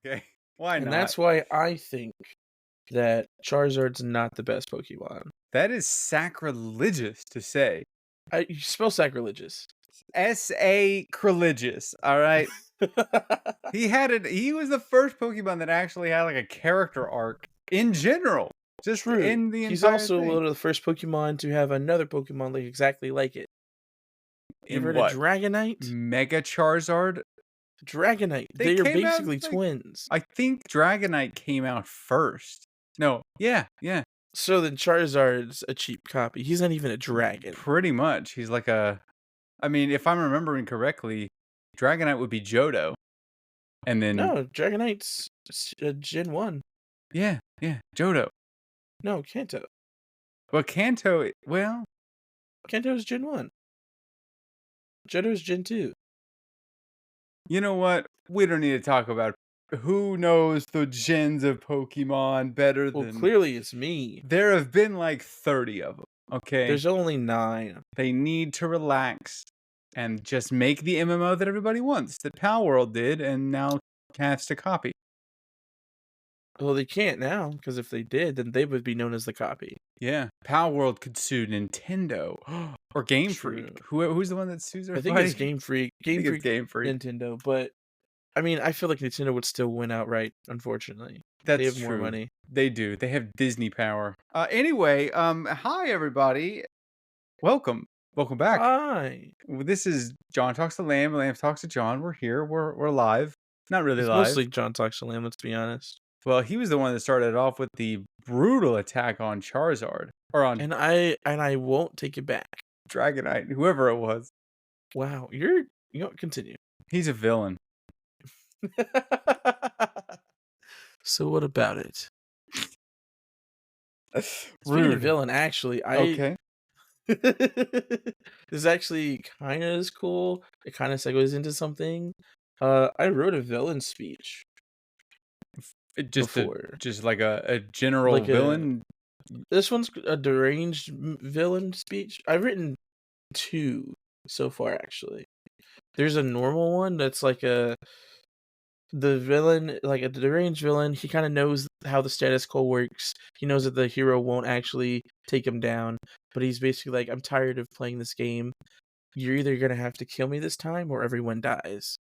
Okay. Why And not? that's why I think that Charizard's not the best Pokemon. That is sacrilegious to say. You spell sacrilegious. Sacrilegious. All right. He was the first Pokemon that actually had like a character arc in general, just True. in the He's entire also thing. one of the first Pokemon to have another Pokemon like exactly like it. You ever In heard of what? Dragonite? Mega Charizard? Dragonite. They They are came out basically like twins. I think Dragonite came out first. No, yeah. So then Charizard's a cheap copy. He's not even a dragon. Pretty much. He's like I mean, if I'm remembering correctly, Dragonite would be Johto. And then No, Dragonite's Gen 1. yeah, Johto. No, Kanto. Well, Kanto, well, Kanto's Gen 1. Johto's Gen 2. you know what? We don't need to talk about who knows the gens of Pokemon better Well, than clearly it's me. there have been like 30 of them. Okay. There's only 9. They need to relax and just make the MMO that everybody wants, that Pal World did, and now has to copy. Well, they can't now, because if they did, then they would be known as the copy. Yeah. Pal World could sue Nintendo or Game True. Freak. Who's the one that sues I everybody? think it's Game Freak. I think it's Game Freak. Nintendo, but I mean, I feel like Nintendo would still win outright, unfortunately. That's They have true. more money. They do. They have Disney power. Anyway, hi everybody. Welcome back. Hi. This is John Talks to Lamb. Lamb Talks to John. We're here. We're live. Not really It's live. mostly John Talks to Lamb, let's be honest. Well, he was the one that started it off with the brutal attack on Charizard or on And I won't take it back. Dragonite, whoever it was. Wow, continue. He's a villain. So what about it? Speaking Rude. of villain, actually, Okay. this is actually kind of as cool. It kind of segues into something. I wrote a villain speech. Just like a general Like villain. This one's a deranged villain speech. I've written 2 so far, actually. There's a normal one that's like the villain, like a deranged villain. He kind of knows how the status quo works. He knows that the hero won't actually take him down, but he's basically like, I'm tired of playing this game. You're either going to have to kill me this time or everyone dies.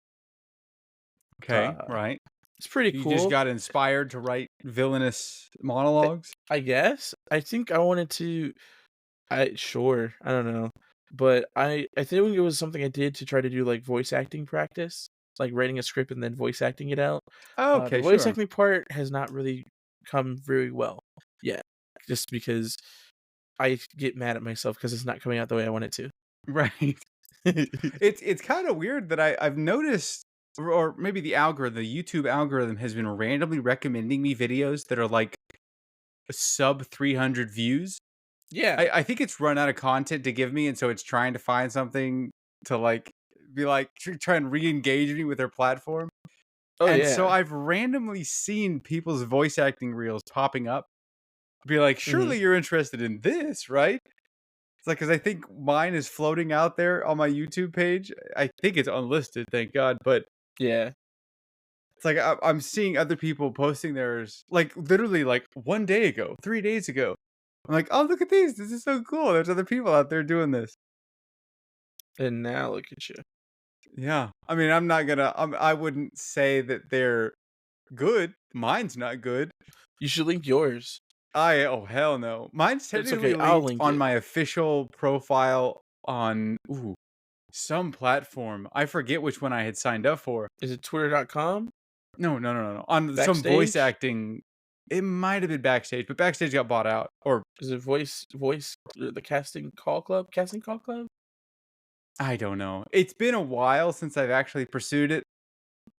Okay, right. It's pretty cool. You just got inspired to write villainous monologues? I guess. I think I wanted to... Sure. I don't know. But I think it was something I did to try to do like voice acting practice. Like writing a script and then voice acting it out. Oh, okay, the voice sure. acting part has not really come very well yet. Just because I get mad at myself because it's not coming out the way I want it to. Right. It's kind of weird that I've noticed, or maybe the YouTube algorithm has been randomly recommending me videos that are like sub 300 views. Yeah. I think it's run out of content to give me, and so it's trying to find something to like be like try and re-engage me with their platform. Oh, and yeah. so I've randomly seen people's voice acting reels popping up. Be like, surely you're interested in this, right? It's like, because I think mine is floating out there on my YouTube page. I think it's unlisted, thank God. But yeah, it's like I'm seeing other people posting theirs, like literally like 1 day ago, 3 days ago. I'm like, oh, look at these. This is so cool. There's other people out there doing this. And now look at you. Yeah. I mean, I wouldn't say that they're good. Mine's not good. You should link yours. Oh, hell no. Mine's technically linked on my official profile on some platform. I forget which one I had signed up for. Is it twitter.com? No. On Backstage? Some voice acting. It might have been Backstage, but Backstage got bought out. Or is it voice the casting call club? I don't know. It's been a while since I've actually pursued it.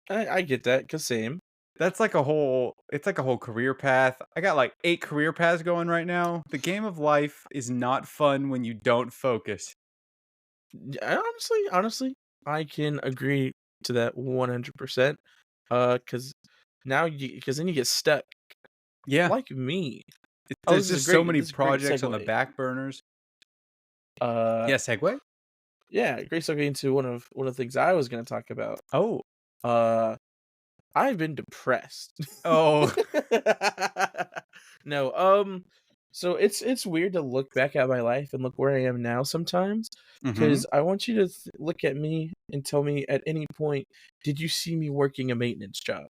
I get that, cause same. That's like it's like a whole career path. I got like 8 career paths going right now. The game of life is not fun when you don't focus. Honestly, I can agree to that 100%. Cause then you get stuck. Yeah. Like me. There's just so many projects on the back burners. Yeah, segue? Yeah, great segue into one of the things I was gonna talk about. Oh. I've been depressed. Oh. No, so it's weird to look back at my life and look where I am now sometimes, Mhm. because I want you to look at me and tell me at any point, did you see me working a maintenance job?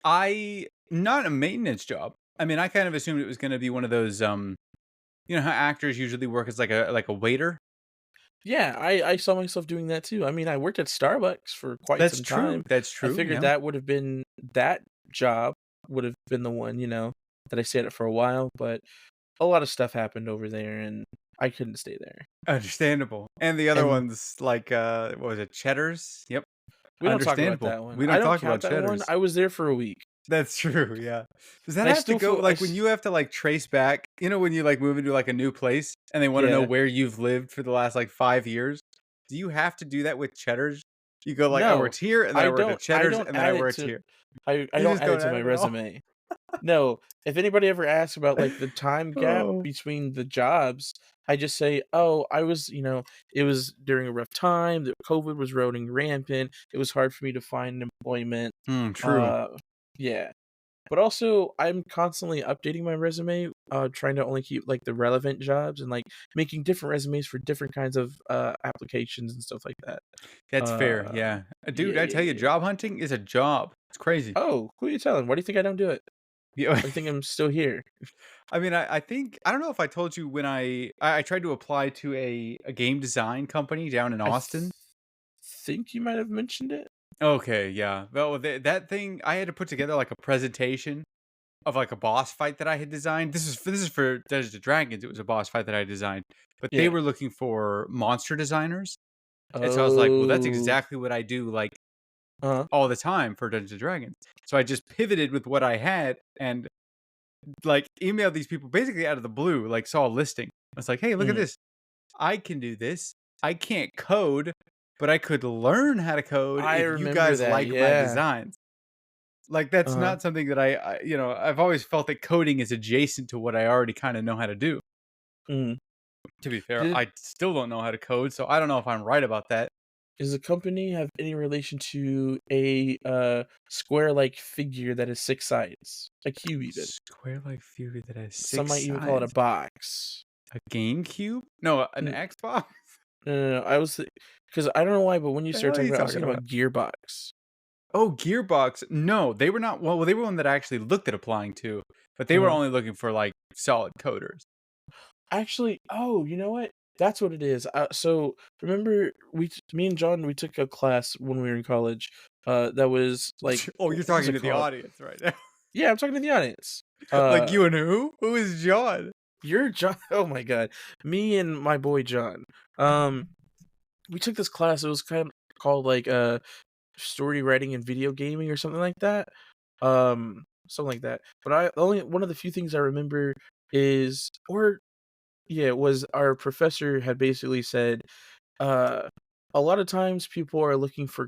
I not a maintenance job. I mean, I kind of assumed it was gonna be one of those, you know how actors usually work as like a waiter? Yeah, I saw myself doing that too. I mean, I worked at Starbucks for quite some time. That's I true, figured yeah. that would have been that job would have been the one, that I stayed at for a while, but a lot of stuff happened over there and I couldn't stay there. Understandable. And the other And ones like, what was it, Cheddar's? Yep, we don't talk about understandable. that one. We I don't don't talk count about that one. Cheddar's. I was there for a week. That's true, yeah. Does that I have to still go feel like, when you have to, like, trace back when you, like, move into, like, a new place and they wanna know yeah. where you've lived for the last, like, 5 years? Do you have to do that with Cheddar's? You go like, "I No. worked here, and then I worked at I Cheddar's, don't and then I add it worked to here." I You don't just add it don't to add my it at all? resume. No, if anybody ever asks about, like, the time gap Oh. between the jobs, I just say, "Oh, I was" it was during a rough time, the COVID was running rampant, it was hard for me to find employment, True. uh, yeah. But also, I'm constantly updating my resume, trying to only keep, like, the relevant jobs and, like, making different resumes for different kinds of, applications and stuff like that. That's fair, Uh, yeah. Dude, yeah, I yeah, tell you, yeah. job hunting is a job. It's crazy. Oh, who are you telling? Why do you think I don't do it? Yeah. Why do you think I'm still here? I mean, I think I don't know if I told you when I tried to apply to a game design company down in I Austin. think you might have mentioned it. Okay, yeah. Well, that thing I had to put together like a presentation of like a boss fight that I had designed. This is for Dungeons& and Dragons. It was a boss fight that I designed, but they Yeah. were looking for monster designers, and so I was like, well, that's Oh. exactly what I do like Uh-huh. all the time for Dungeons& and Dragons. So I just pivoted with what I had and like emailed these people basically out of the blue. Like saw a listing. I was like, hey, look at Mhm. this. I can do this. I can't code, but I could learn how to code I if you remember guys that, like my yeah. designs. Like that's Uh-huh. not something that I've always felt that coding is adjacent to what I already kind of know how to do. Mhm. To be fair, Did I still don't know how to code, so I don't know if I'm right about that. Does the company have any relation to a, square-like figure that has 6 sides? A cube even. Square like figure that has Some six might even call it a sides. box. A GameCube? No, an N Xbox? no, no, no, I was because I don't know why, but when you The started hell are talking you about it, I was talking thinking about? about Gearbox. Oh, Gearbox. No, they were not. Well, they were one that I actually looked at applying to, but they were Uh-huh. only looking for like solid coders. Actually, oh, you know what? That's what it is. So remember, me and John, we took a class when we were in college. That was like, Oh, you're what was talking it to the called? audience right now. Yeah, I'm talking to the audience. Like Uh, you and who? Who is John? you're John. Oh my god, me and my boy John. We took this class. It was kind of called like story writing and video gaming or something like that. Something like that. But I only one of the few things I remember is, or yeah, it was our professor had basically said, uh, a lot of times people are looking for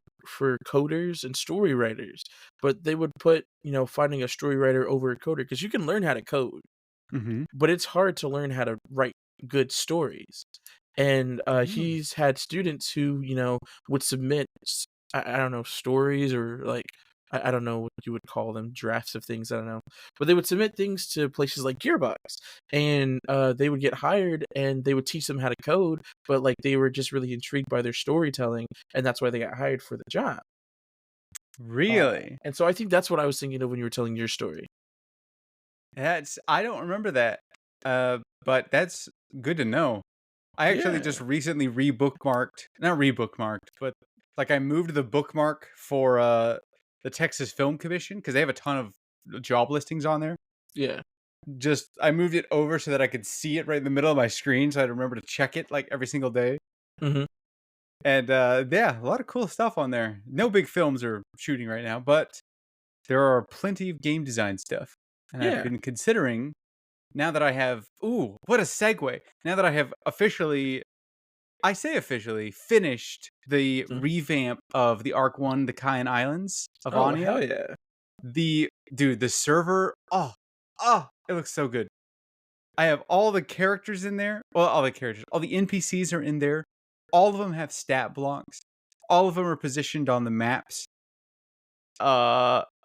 coders and story writers, but they would put, finding a story writer over a coder because you can learn how to code, Mm-hmm. but it's hard to learn how to write good stories. And Oh. he's had students who, would submit, I don't know, stories or like, I don't know what you would call them, drafts of things, I don't know. But they would submit things to places like Gearbox, and they would get hired and they would teach them how to code, but like they were just really intrigued by their storytelling, and that's why they got hired for the job. Really? And so I think that's what I was thinking of when you were telling your story. That's I don't remember that. But that's good to know. I actually Yeah, just recently rebookmarked, not rebookmarked, but like I moved the bookmark for the Texas Film Commission because they have a ton of job listings on there. yeah. Just I moved it over so that I could see it right in the middle of my screen, so I'd remember to check it like every single day. Hmm. And yeah, a lot of cool stuff on there. No big films are shooting right now, but there are plenty of game design stuff. And I've Yeah. been considering now that I have ooh, what a segue. Now that I have officially I say officially finished the Mm. revamp of the Arc 1, the Cayenne Islands of Oh, Anya. hell yeah. The server, it looks so good. I have all the characters in there. Well, all the characters, all the NPCs are in there. All of them have stat blocks. All of them are positioned on the maps.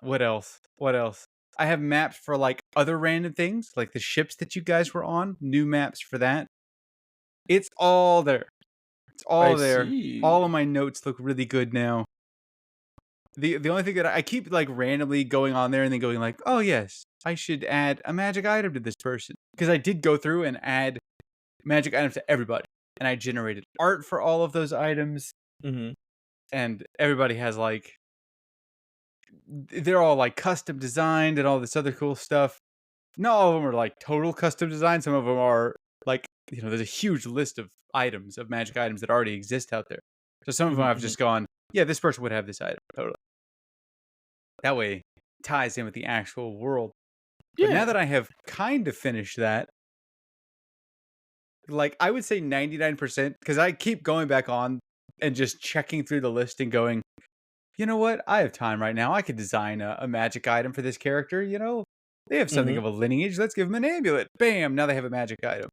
What else? What else? I have maps for like other random things, like the ships that you guys were on. New maps for that. It's all there. It's I all there. see. All of my notes look really good now. The only thing that I keep like randomly going on there and then going like, oh yes, I should add a magic item to this person because I did go through and add magic items to everybody, and I generated art for all of those items, Mm-hmm. and everybody has like they're all like custom designed and all this other cool stuff. Not all of them are like total custom design. Some of them are like, there's a huge list of items, of magic items that already exist out there. So some of them I've Mm-hmm. just gone, yeah, this person would have this item. Totally. That way it ties in with the actual world. But now Yeah. that I have kind of finished that, like I would say 99%, because I keep going back on and just checking through the list and going, you know what? I have time right now. I could design a magic item for this character. They have something Mm-hmm. of a lineage. Let's give them an amulet. Bam! Now they have a magic item.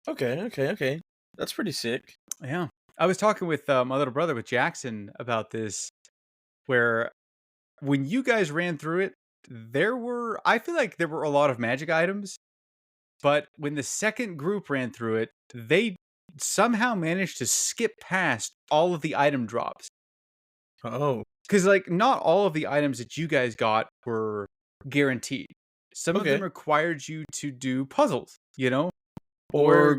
Okay. Okay. Okay. That's pretty sick. Yeah. I was talking with my little brother, with Jackson, about this, where when you guys ran through it, I feel like there were a lot of magic items, but when the second group ran through it, they somehow managed to skip past all of the item drops. Oh. Because, like, not all of the items that you guys got were guaranteed. Some of them Okay. required you to do puzzles, Or or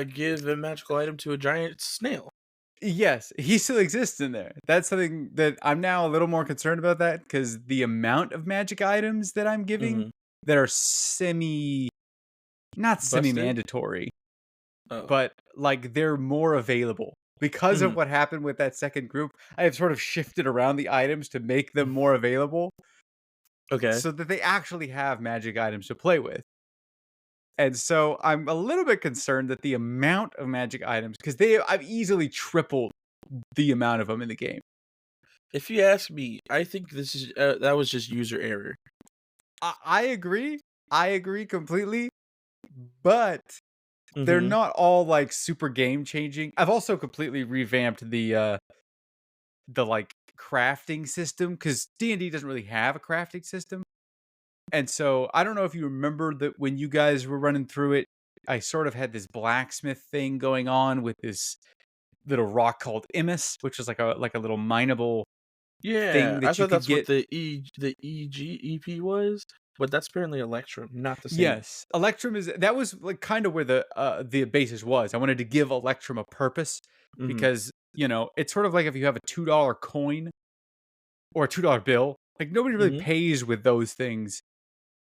give a magical item to a giant snail. yes, he still exists in there. That's something that I'm now a little more concerned about, that because the amount of magic items that I'm giving Mm-hmm. that are not Busted. semi-mandatory, Oh. but like they're more available. Because Mm-hmm. of what happened with that second group, I have sort of shifted around the items to make them more available Okay. so that they actually have magic items to play with. And so I'm a little bit concerned that the amount of magic items, because I've easily tripled the amount of them in the game. If you ask me, I think that was just user error. I agree. I agree completely. But they're Mm-hmm. not all like super game changing. I've also completely revamped the like crafting system, because D&D doesn't really have a crafting system. And so I don't know if you remember that when you guys were running through it, I sort of had this blacksmith thing going on with this little rock called Imus, which was like a little mineable Yeah, thing I that you thought could that's what get. the EGEP was, but that's apparently Electrum, not the same. Yes, Electrum that was like kind of where the basis was. I wanted to give Electrum a purpose, Mhm. because it's sort of like if you have a $2 coin or a $2 bill. Like nobody really Mhm. pays with those things.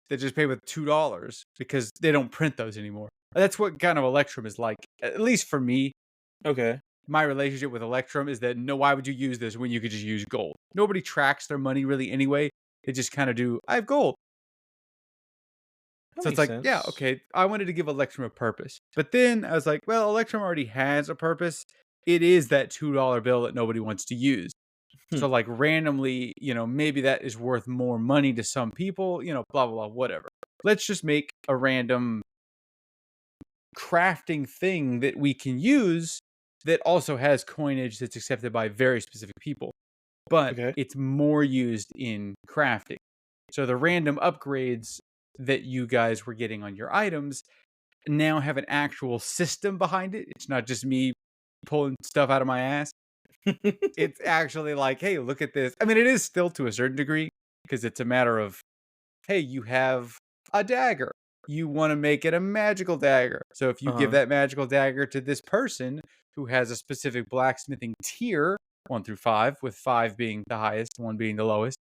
They just pay with $2 because they don't print those anymore. That's what kind of Electrum is like. At least for me, Okay. my relationship with Electrum is that, no, why would you use this when you could just use gold? Nobody tracks their money really anyway. They just kind of do, I have gold. That So it's makes like, yeah, sense. okay, I wanted to give Electrum a purpose. But then I was like, well, Electrum already has a purpose. It is that $2 bill that nobody wants to use. Hmm. So like randomly, maybe that is worth more money to some people, blah, blah, blah, whatever. Let's just make a random crafting thing that we can use that also has coinage that's accepted by very specific people, but Okay. it's more used in crafting. So the random upgrades that you guys were getting on your items now have an actual system behind it. It's not just me pulling stuff out of my ass. It's actually like, hey, look at this. I mean, it is still to a certain degree, because it's a matter of, hey, you have a dagger. You want to make it a magical dagger. So if you give Uh-huh. that magical dagger to this person who has a specific blacksmithing tier, 1 through 5, with 5 being the highest, 1 being the lowest.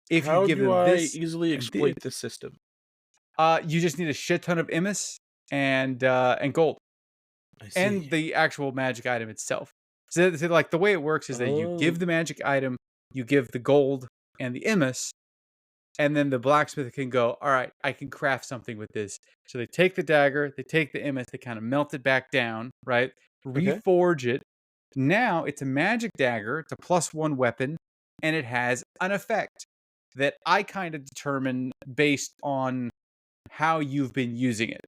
If you How give do them I this easily and this, exploit this system? you just need a shit ton of Imus and gold, I see. and the actual magic item itself. So like the way it works is that you Oh, give the magic item, you give the gold and the Imus, and then the blacksmith can go, all right, I can craft something with this. So they take the dagger, they take the Imus, they kind of melt it back down, right? okay. Reforge it. Now it's a magic dagger. It's a +1 weapon, and it has an effect that I kind of determine based on how you've been using it.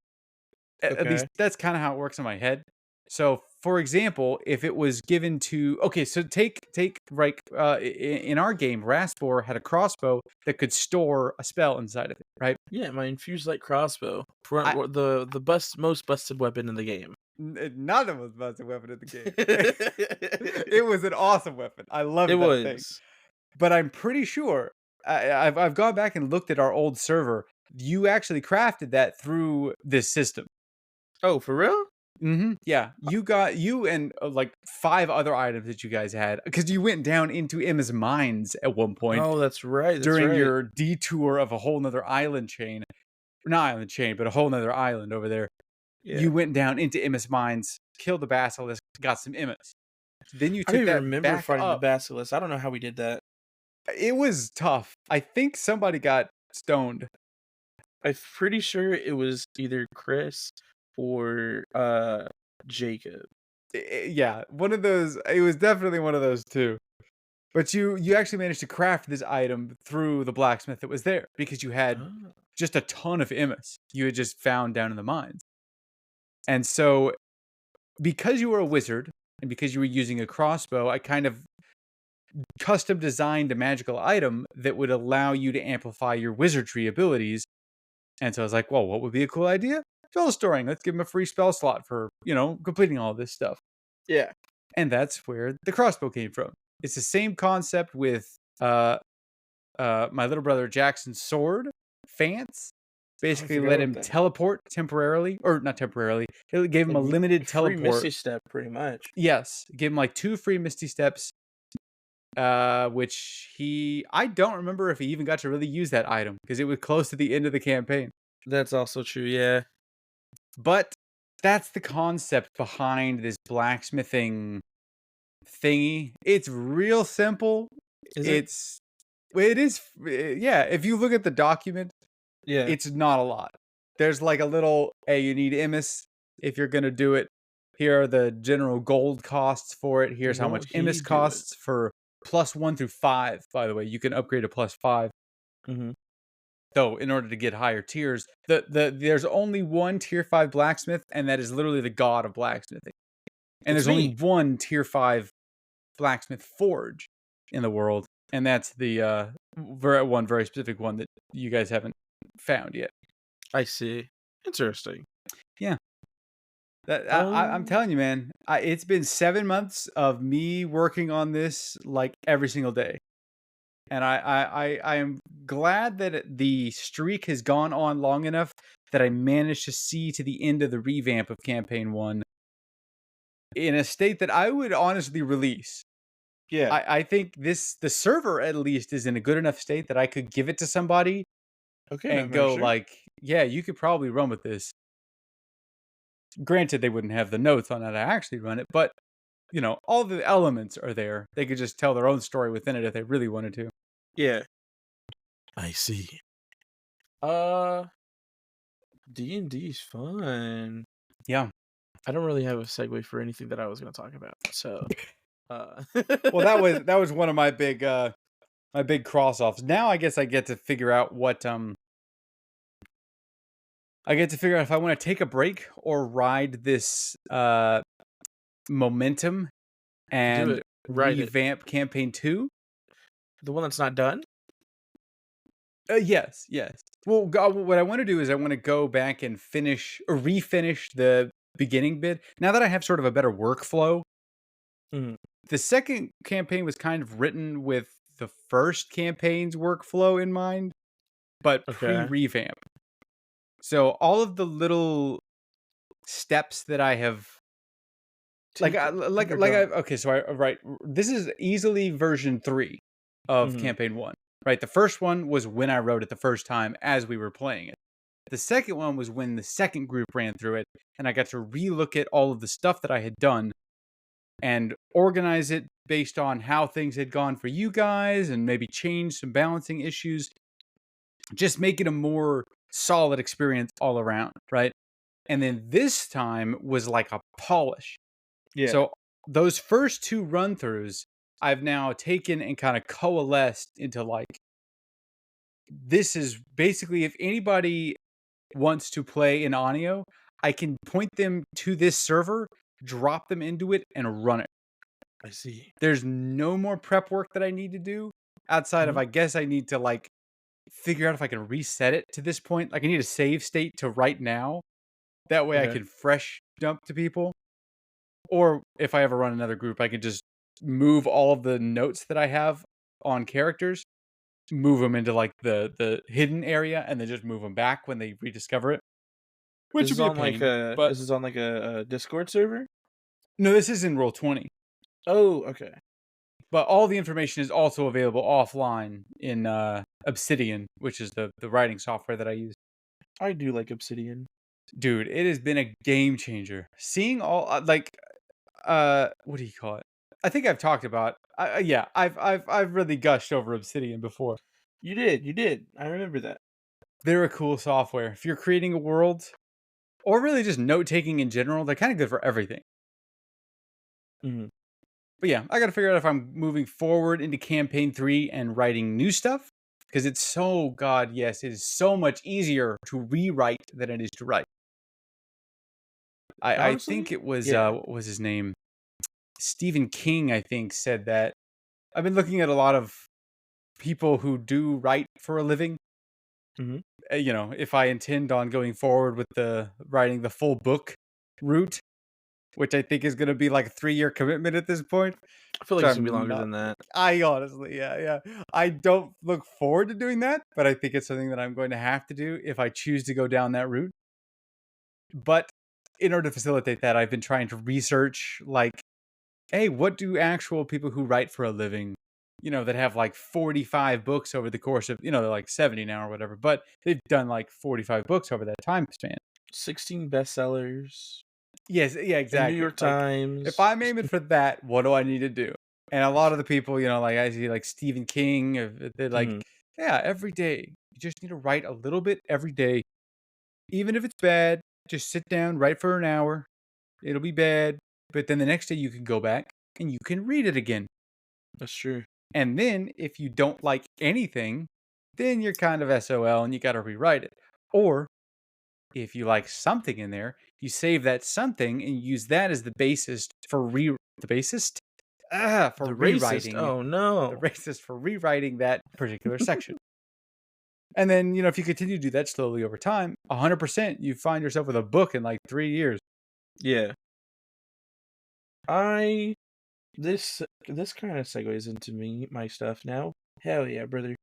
At least Okay. that's kind of how it works in my head. So for example, if it was given to so take right in our game, Raspor had a crossbow that could store a spell inside of it, right? Yeah, my infused light crossbow, I the most busted weapon in the game. Not the most busted weapon in the game. It was an awesome weapon. I It loved that thing. was. But I'm pretty sure I've gone back and looked at our old server. You actually crafted that through this system. Oh, for real? Yeah, you and like 5 other items that you guys had because you went down into Emma's mines at one point Oh, that's right. That's during right. your detour of a whole nother island chain. Not island chain, but a whole nother island over there. Yeah. You went down into Emma's mines, killed the basilisk, got some Emmas. Then you I took don't that even remember back fighting the up. basilisk. I don't know how we did that. It was tough. I think somebody got stoned. I'm pretty sure it was either Chris or Jacob. Yeah, one of those. It was definitely one of those two. But you actually managed to craft this item through the blacksmith that was there because you had Oh. just a ton of Emmas you had just found down in the mines. And so, because you were a wizard and because you were using a crossbow, I kind of custom designed a magical item that would allow you to amplify your wizardry abilities. And so I was like, well, what would be a cool idea? Spell storing. Let's give him a free spell slot for, completing all this stuff. Yeah. And that's where the crossbow came from. It's the same concept with my little brother Jackson's sword, Fance. Basically forgot let about him that. teleport temporarily, or not temporarily. It gave him a limited Free teleport. Misty Step, pretty much. Yes, gave him like 2 free Misty Steps, which I don't remember if he even got to really use that item because it was close to the end of the campaign. That's also true, yeah. But that's the concept behind this blacksmithing thingy. It's real simple. Is it? It is, yeah. If you look at the document, Yeah. it's not a lot. There's like a little, hey, you need Emmis if you're gonna do it. Here are the general gold costs for it. Here's how much Won't he Emmis do costs for +1 through 5. By the way, you can upgrade to +5. Mhm. Though, in order to get higher tiers, there's only one tier 5 blacksmith, and that is literally the god of blacksmithing. And It's there's only me. one tier 5 blacksmith forge in the world, and that's the one very specific one that you guys haven't found yet. I see. Interesting. Yeah. I'm telling you, man, it's been 7 months of me working on this like every single day. And I am glad that the streak has gone on long enough that I managed to see to the end of the revamp of campaign 1 in a state that I would honestly release. Yeah. I think the server at least is in a good enough state that I could give it to somebody Okay, and no go sure. like, yeah, you could probably run with this. Granted, they wouldn't have the notes on how to actually run it, but all the elements are there. They could just tell their own story within it if they really wanted to. Yeah. I see. D&D's fun. Yeah. I don't really have a segue for anything that I was going to talk about. So, Well, that was one of my big cross offs. Now I guess I get to figure out what I get to figure out if I want to take a break or ride this momentum and Ride it. revamp campaign 2. The one that's not done? Yes. Well, what I want to do is I want to go back and refinish the beginning bit. Now that I have sort of a better workflow, the second campaign was kind of written with the first campaign's workflow in mind, but pre-revamp. So all of the little steps that I have, this is easily version 3 of campaign 1. Right, the first one was when I wrote it the first time as we were playing it. The second one was when the second group ran through it, and I got to relook at all of the stuff that I had done and organize it based on how things had gone for you guys and maybe change some balancing issues. Just make it a more solid experience all around, right? And then this time was like a polish. Yeah. So those first 2 run-throughs, I've now taken and kind of coalesced into like, this is basically, if anybody wants to play in Anio, I can point them to this server drop them into it, and run it. I see. There's no more prep work that I need to do outside of, Mhm. I guess I need to like figure out if I can reset it to this point. Like I need a save state to right now. That way I Okay. can fresh dump to people. Or if I ever run another group, I can just move all of the notes that I have on characters, move them into like the hidden area, and then just move them back when they rediscover it, which would be a pain. But Is this on like a Discord server? no, this is in Roll20. Oh, okay. But all the information is also available offline in Obsidian, which is the writing software that I use. I do like Obsidian. Dude, it has been a game changer. Seeing all what do you call it? I think I've talked about. Yeah, I've really gushed over Obsidian before. You did. I remember that. They're a cool software. If you're creating a world, or really just note taking in general, they're kind of good for everything. Mhm. But yeah, I got to figure out if I'm moving forward into campaign 3 and writing new stuff, because it's so, God, yes, it is so much easier to rewrite than it is to write. I think Honestly? it was Yeah. what was his name? Stephen King, I think, said that. I've been looking at a lot of people who do write for a living. Mhm. If I intend on going forward with the writing the full book route, which I think is going to be like a 3-year commitment at this point. I feel like So it's gonna be I'm longer not. than that. I honestly, yeah. I don't look forward to doing that, but I think it's something that I'm going to have to do if I choose to go down that route. But in order to facilitate that, I've been trying to research, like, hey, what do actual people who write for a living, that have like 45 books over the course of, they're like 70 now or whatever, but they've done like 45 books over that time span. 16 bestsellers Yes, yeah, in New exactly. York Like, if Times. I'm aiming for that, what do I need to do? And a lot of the people, like I see, like Stephen King, they're like, Mhm. yeah, every day you just need to write a little bit every day, even if it's bad. Just sit down, write for an hour. It'll be bad, but then the next day you can go back and you can read it again. That's true. And then if you don't like anything, then you're kind of SOL and you got to rewrite it. Or if you like something in there, you save that something and use that as the basis for the basis for The racist? rewriting Oh, the no. racist for rewriting that particular section. And then, if you continue to do that slowly over time, 100% you find yourself with a book in like 3 years. Yeah. I this kinda segues into my stuff now. Hell yeah, brother.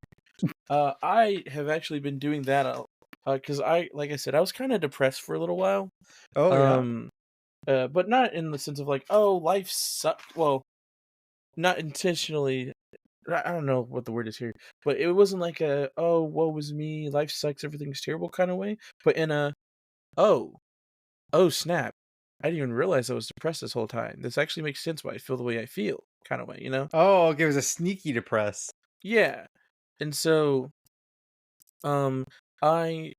I have actually been doing that, 'cause like I said, I was kinda depressed for a little while. Oh yeah. Um, but not in the sense of like, "Oh, life sucked." Well, not intentionally. I don't know what the word is here, but it wasn't like a, "Oh, woe was me, life sucks, everything's terrible" kinda way, but in a, "Oh, oh snap, I didn't even realize I was depressed this whole time. This actually makes sense why I feel the way I feel," kinda way, you know? Oh, okay, it was a sneaky depress. Yeah. And so, um, I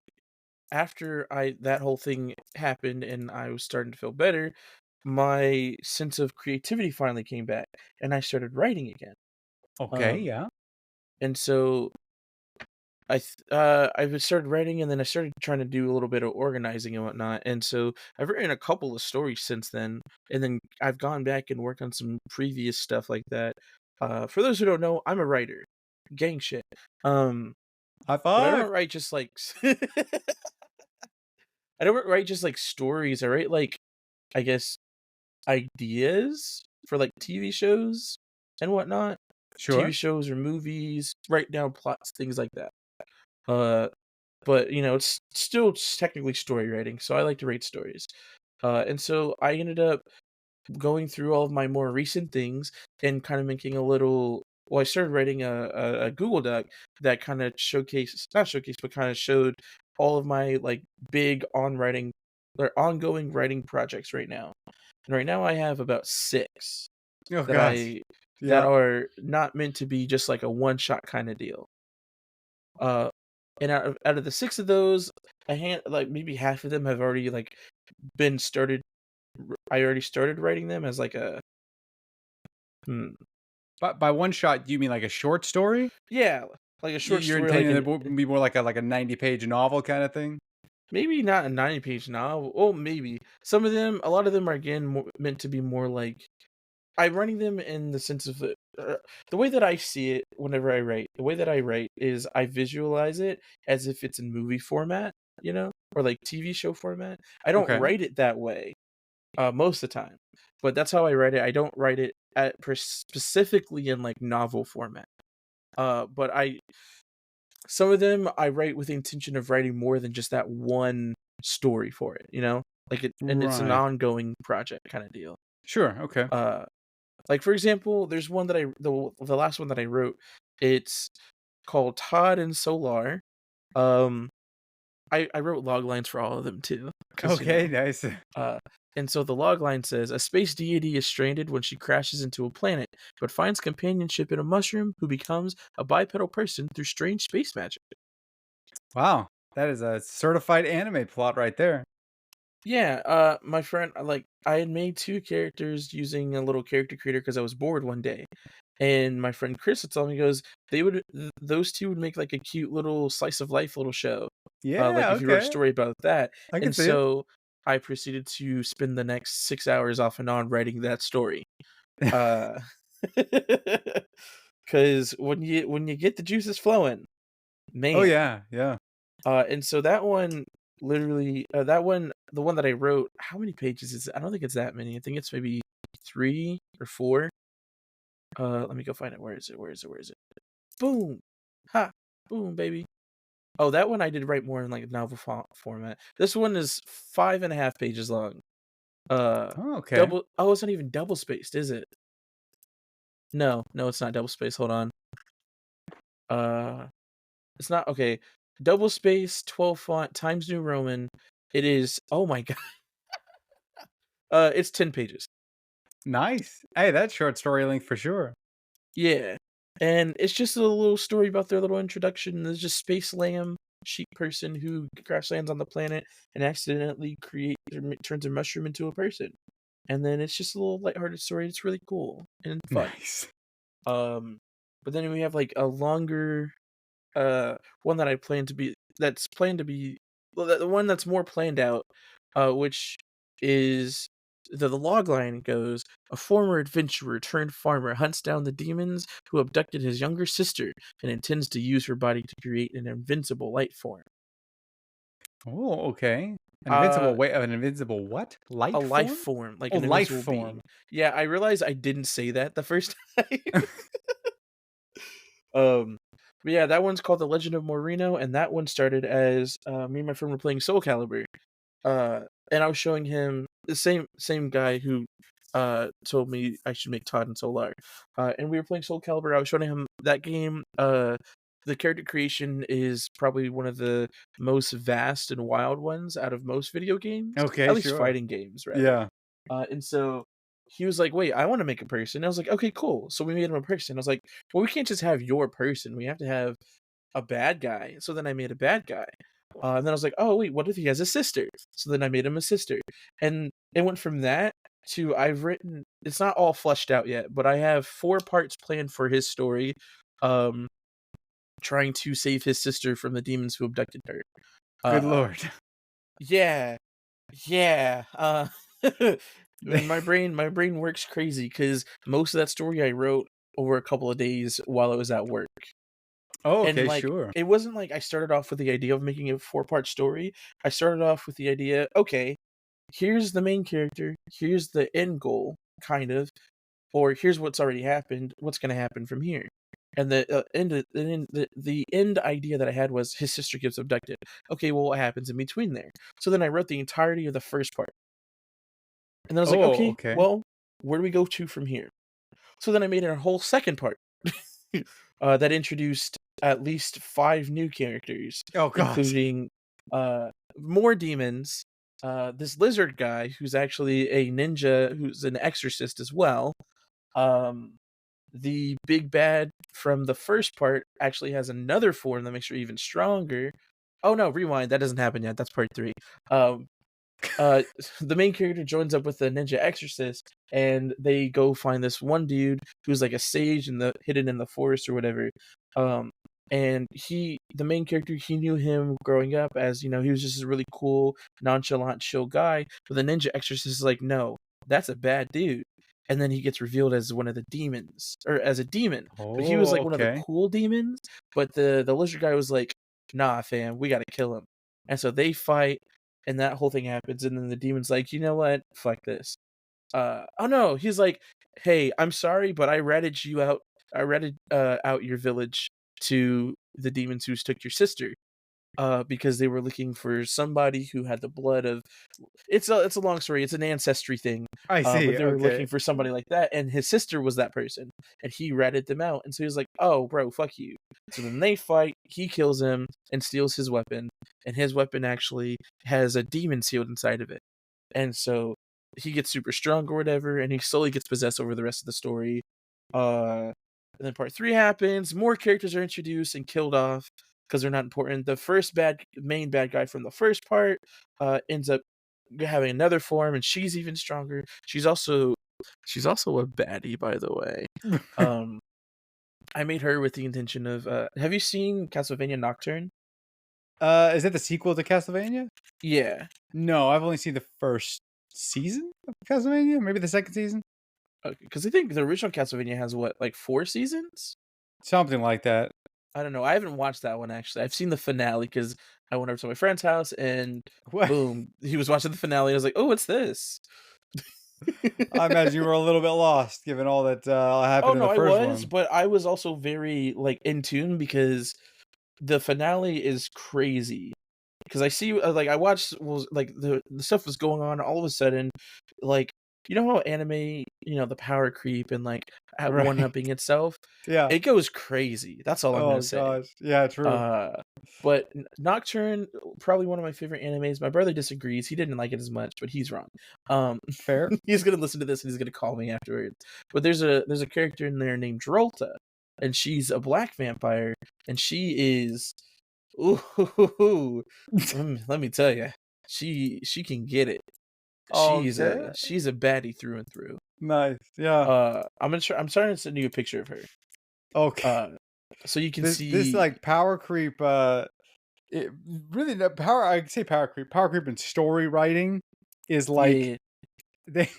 after I that whole thing happened and I was starting to feel better, my sense of creativity finally came back and I started writing again. Okay, Um, yeah. and so I was started writing and then I started trying to do a little bit of organizing and whatnot. And so I've written a couple of stories since then, and then I've gone back and worked on some previous stuff like that. For those who don't know, I'm a writer. Gang shit. Um, High but I five. don't write just like I don't write just like stories. I write like, I guess, ideas for like TV shows and whatnot. TV Sure. shows or movies, write down plots, things like that. Uh, but it's still technically story writing, so I like to write stories. And so I ended up going through all of my more recent things and kind of making a little. Well, I started writing a Google Doc that kind of not showcased, but kind of showed all of my like big ongoing writing projects right now. And right now I have about 6 Oh that god. I that Yeah. are not meant to be just like a one shot kind of deal. Uh, and out of the 6 of those, like maybe half of them have already like been started. I already started writing them as like a hmm, But by one shot, do you mean like a short story? yeah, like a short You're story, like intending an it to be more like a 90-page novel kind of thing? maybe not a 90-page novel. Oh, maybe some of them. A lot of them are again meant to be more like I'm writing them in the sense of the way that I see it whenever I write. The way that I write is I visualize it as if it's in movie format, or like TV show format. I don't Okay. write it that way most of the time, but that's how I write it. I don't write it specifically in like novel format. But some of them I write with the intention of writing more than just that one story for it, and it's an Right. ongoing project kind of deal. Sure. Okay. Uh, like for example, there's one that the last one that I wrote. It's called Todd and Solar. Um, I wrote log lines for all of them too, because Okay. Nice. Uh, and so the log line says a space deity is stranded when she crashes into a planet, but finds companionship in a mushroom who becomes a bipedal person through strange space magic. Wow. That is a certified anime plot right there. Yeah, my friend, I had made two characters using a little character creator because I was bored one day, and my friend Chris had told me, he goes, those two would make like a cute little slice of life little show, like Yeah. if you wrote a Okay. story about that, I can and see it. so I proceeded to spend the next 6 hours off and on writing that story. Uh, because when you get the juices flowing, Oh man. yeah. Yeah. And so that one literally, the one that I wrote, how many pages is it? I don't think it's that many. I think it's maybe 3 or 4. Let me go find it. Where is it? Where is it? Where is it? Boom, ha, boom, baby. Oh, that one I did write more in like novel format. This one is 5.5 pages long. Uh, Oh, okay. double. Oh, it's not even double spaced, is it? No, no, it's not double spaced. Hold on. Uh, it's not okay. Double space, 12 font, Times New Roman. It is. Oh my god. It's 10 pages. Nice. Hey, that's short story length for sure. Yeah, and it's just a little story about their little introduction. There's just Space Lamb, sheep person who crash lands on the planet and accidentally turns a mushroom into a person, and then it's just a little lighthearted story. It's really cool and fun. Nice. Um, but then we have like a longer one that I plan to be that's planned to be well, the one that's more planned out, which is the log line goes: a former adventurer turned farmer hunts down the demons who abducted his younger sister and intends to use her body to create an invincible light form. Oh, okay. Uh, An invincible what? a Light life form? form, like Oh, an life invincible being. form. Yeah, I realized I didn't say that the first time. Um, but yeah, that one's called The Legend of Moreno, and that one started as me and my friend were playing Soul Calibur. And I was showing him the same guy who told me I should make Todd and Solar. And we were playing Soul Calibur. I was showing him that game. The character creation is probably one of the most vast and wild ones out of most video games, Okay, at least sure. fighting games, rather. Yeah. And so he was like, "Wait, I want to make a person." I was like, "Okay, cool." So we made him a person. I was like, "Well, we can't just have your person. We have to have a bad guy." So then I made a bad guy. And then I was like, "Oh wait, what if he has a sister?" So then I made him a sister, and it went from that to I've written. It's not all fleshed out yet, but I have 4 parts planned for his story, um, trying to save his sister from the demons who abducted her. Good Uh, lord. yeah, yeah. And my brain works crazy because most of that story I wrote over a couple of days while I was at work. Oh, And okay, like sure. it wasn't like I started off with the idea of making a 4-part story. I started off with the idea, okay, here's the main character, here's the end goal, kind of, or here's what's already happened, what's going to happen from here. And the end idea that I had was his sister gets abducted. Okay, well, what happens in between there? So then I wrote the entirety of the first part, and then I was like, Oh, okay, okay. well, where do we go to from here? So then I made it a whole second part that introduced at least 5 new characters, Oh god. including more demons. This lizard guy who's actually a ninja, who's an exorcist as well. Um, the big bad from the first part actually has another form that makes her even stronger. Oh no, rewind. That doesn't happen yet. That's part 3. Um, uh the main character joins up with the ninja exorcist, and they go find this one dude who's like a sage in the hidden in the forest or whatever, um and the main character, he knew him growing up as, you know, he was just a really cool, nonchalant, chill guy. But the ninja exorcist is like, no, that's a bad dude. And then he gets revealed as one of the demons, or as a demon. But he was Oh, like one of the okay. cool demons. But the lizard guy was like, nah, fam, we gotta kill him. And so they fight, and that whole thing happens. And then the demon's like, you know what? Fuck this. Oh no, he's like, hey, I'm sorry, but I ratted you out. I ratted out your village to the demons who took your sister, because they were looking for somebody who had the blood of. It's a long story. It's an ancestry thing. I But see. they were Okay. looking for somebody like that, and his sister was that person, and he ratted them out, and so he was like, "Oh, bro, fuck you." So then they fight. He kills him and steals his weapon, and his weapon actually has a demon sealed inside of it, and so he gets super strong or whatever, and he slowly gets possessed over the rest of the story. And then part 3 happens. More characters are introduced and killed off because they're not important. The first main bad guy from the first part ends up having another form, and she's even stronger. She's also a baddie, by the way. Um, I made her with the intention of. Have you seen Castlevania Nocturne? Is that the sequel to Castlevania? Yeah, No, I've only seen the first season of Castlevania. Maybe the second season. because I think the original Castlevania has what, like 4 seasons? Something like that. I don't know. I haven't watched that one actually. I've seen the finale because I went over to my friend's house and What? boom, he was watching the finale. I was like, "Oh, what's this?" I imagine you were a little bit lost, given all that Oh happened in no, the I first was, one. but I was also very like in tune because the finale is crazy. Because I see, like, I watched was like the stuff was going on. All of a sudden, like, you know how anime, the power creep and like at one Right. upping itself, Yeah. it goes crazy. That's all I'm gonna Oh say. gosh. Yeah. True. Uh, but Nocturne, probably one of my favorite animes. My brother disagrees. He didn't like it as much, but he's wrong. Um, Fair. he's gonna listen to this and he's gonna call me afterwards. But there's a character in there named Drolta, and she's a black vampire, and she is, ooh, let me tell you, she can get it. Okay. She's a baddie through and through. Nice. Yeah. I'm starting to send you a picture of her. Okay. Uh, so you can This see, like power creep. It really the power. I say power creep. Power creep and story writing is like yeah, they.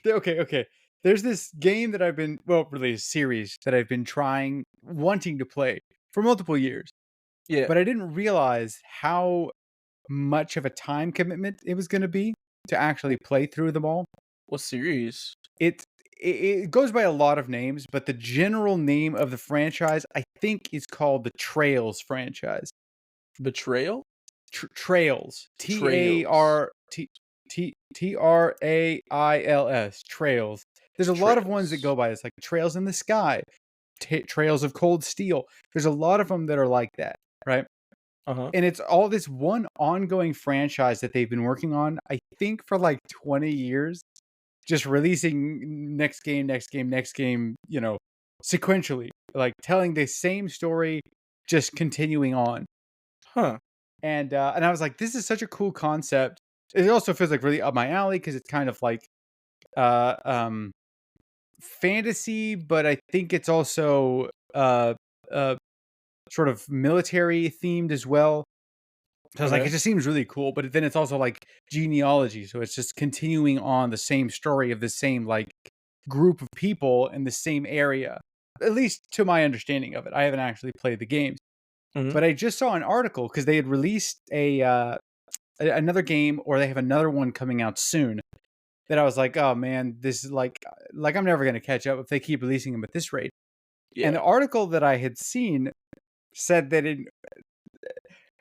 Okay. Okay. There's this game that I've been really a series that I've been wanting to play for multiple years, yeah. but I didn't realize how much of a time commitment it was going to be to actually play through them all. What series? It, it goes by a lot of names, but the general name of the franchise I think is called the Trails franchise. Betrayal? Trails. T A Trails. R T Trails. Trails. There's a lot of ones that Trails. go by this, like Trails in the Sky, Trails of Cold Steel. There's a lot of them that are like that, right? Uh-huh. And it's all this one ongoing franchise that they've been working on, I think, for like 20 years, just releasing next game, next game, next game, sequentially, like telling the same story, just continuing on. Huh. And I was like, this is such a cool concept. It also feels like really up my alley because it's kind of like uh um fantasy, but I think it's also uh sort of military themed as well. So I was like, it Okay. just seems really cool, but then it's also like genealogy. So it's just continuing on the same story of the same like group of people in the same area, at least to my understanding of it. I haven't actually played the games, Mhm. but I just saw an article because they had released another game, or they have another one coming out soon. That I was like, oh man, this is like I'm never gonna catch up if they keep releasing them at this rate. And Yeah. the article that I had seen said that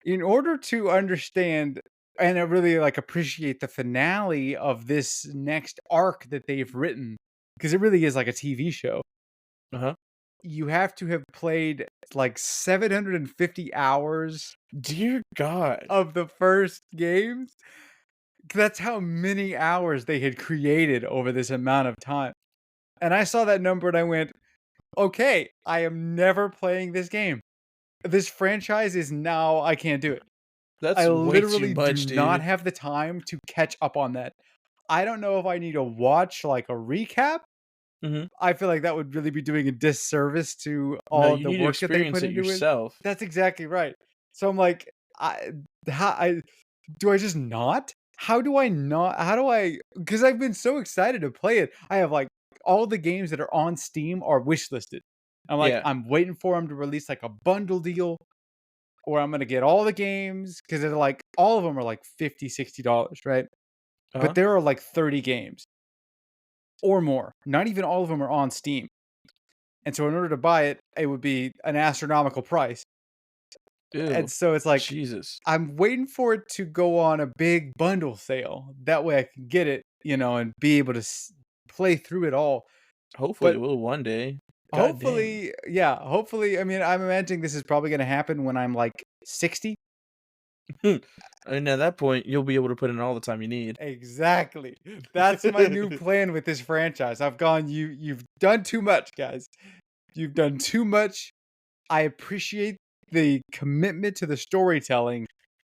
in order to understand and I really like appreciate the finale of this next arc that they've written, because it really is like a TV show, Uh-huh. you have to have played like 750 hours Dear God. of the first games. That's how many hours they had created over this amount of time. And I saw that number and I went, okay, I am never playing this game. This franchise is now, I can't do it. I That's way too literally do much, not dude. have the time to catch up on that. I don't know if I need to watch like a recap Mhm. I feel like that would really be doing a disservice to No, all of you the need to work that they experience put it into it. yourself. That's exactly right. So I'm like, I how I do I just not? How do I not? How do I? Because I've been so excited to play it. I have like all the games that are on Steam are wishlisted. I'm like, Yeah. I'm waiting for them to release like a bundle deal, or I'm gonna get all the games because they're like all of them are like $50, $60, right? But Uh-huh. there are like 30 games or more. Not even all of them are on Steam. And so in order to buy it, it would be an astronomical price. And Ew. so it's like Jesus. I'm waiting for it to go on a big bundle sale. That way I can get it, and be able to play through it all. Hopefully But it will one day. God dang. hopefully, yeah, hopefully, I mean, I'm imagining this is probably going to happen when I'm like 60. And at that point, you'll be able to put in all the time you need. Exactly. That's my new plan with this franchise. I've gone, you've done too much, guys. You've done too much. I appreciate the commitment to the storytelling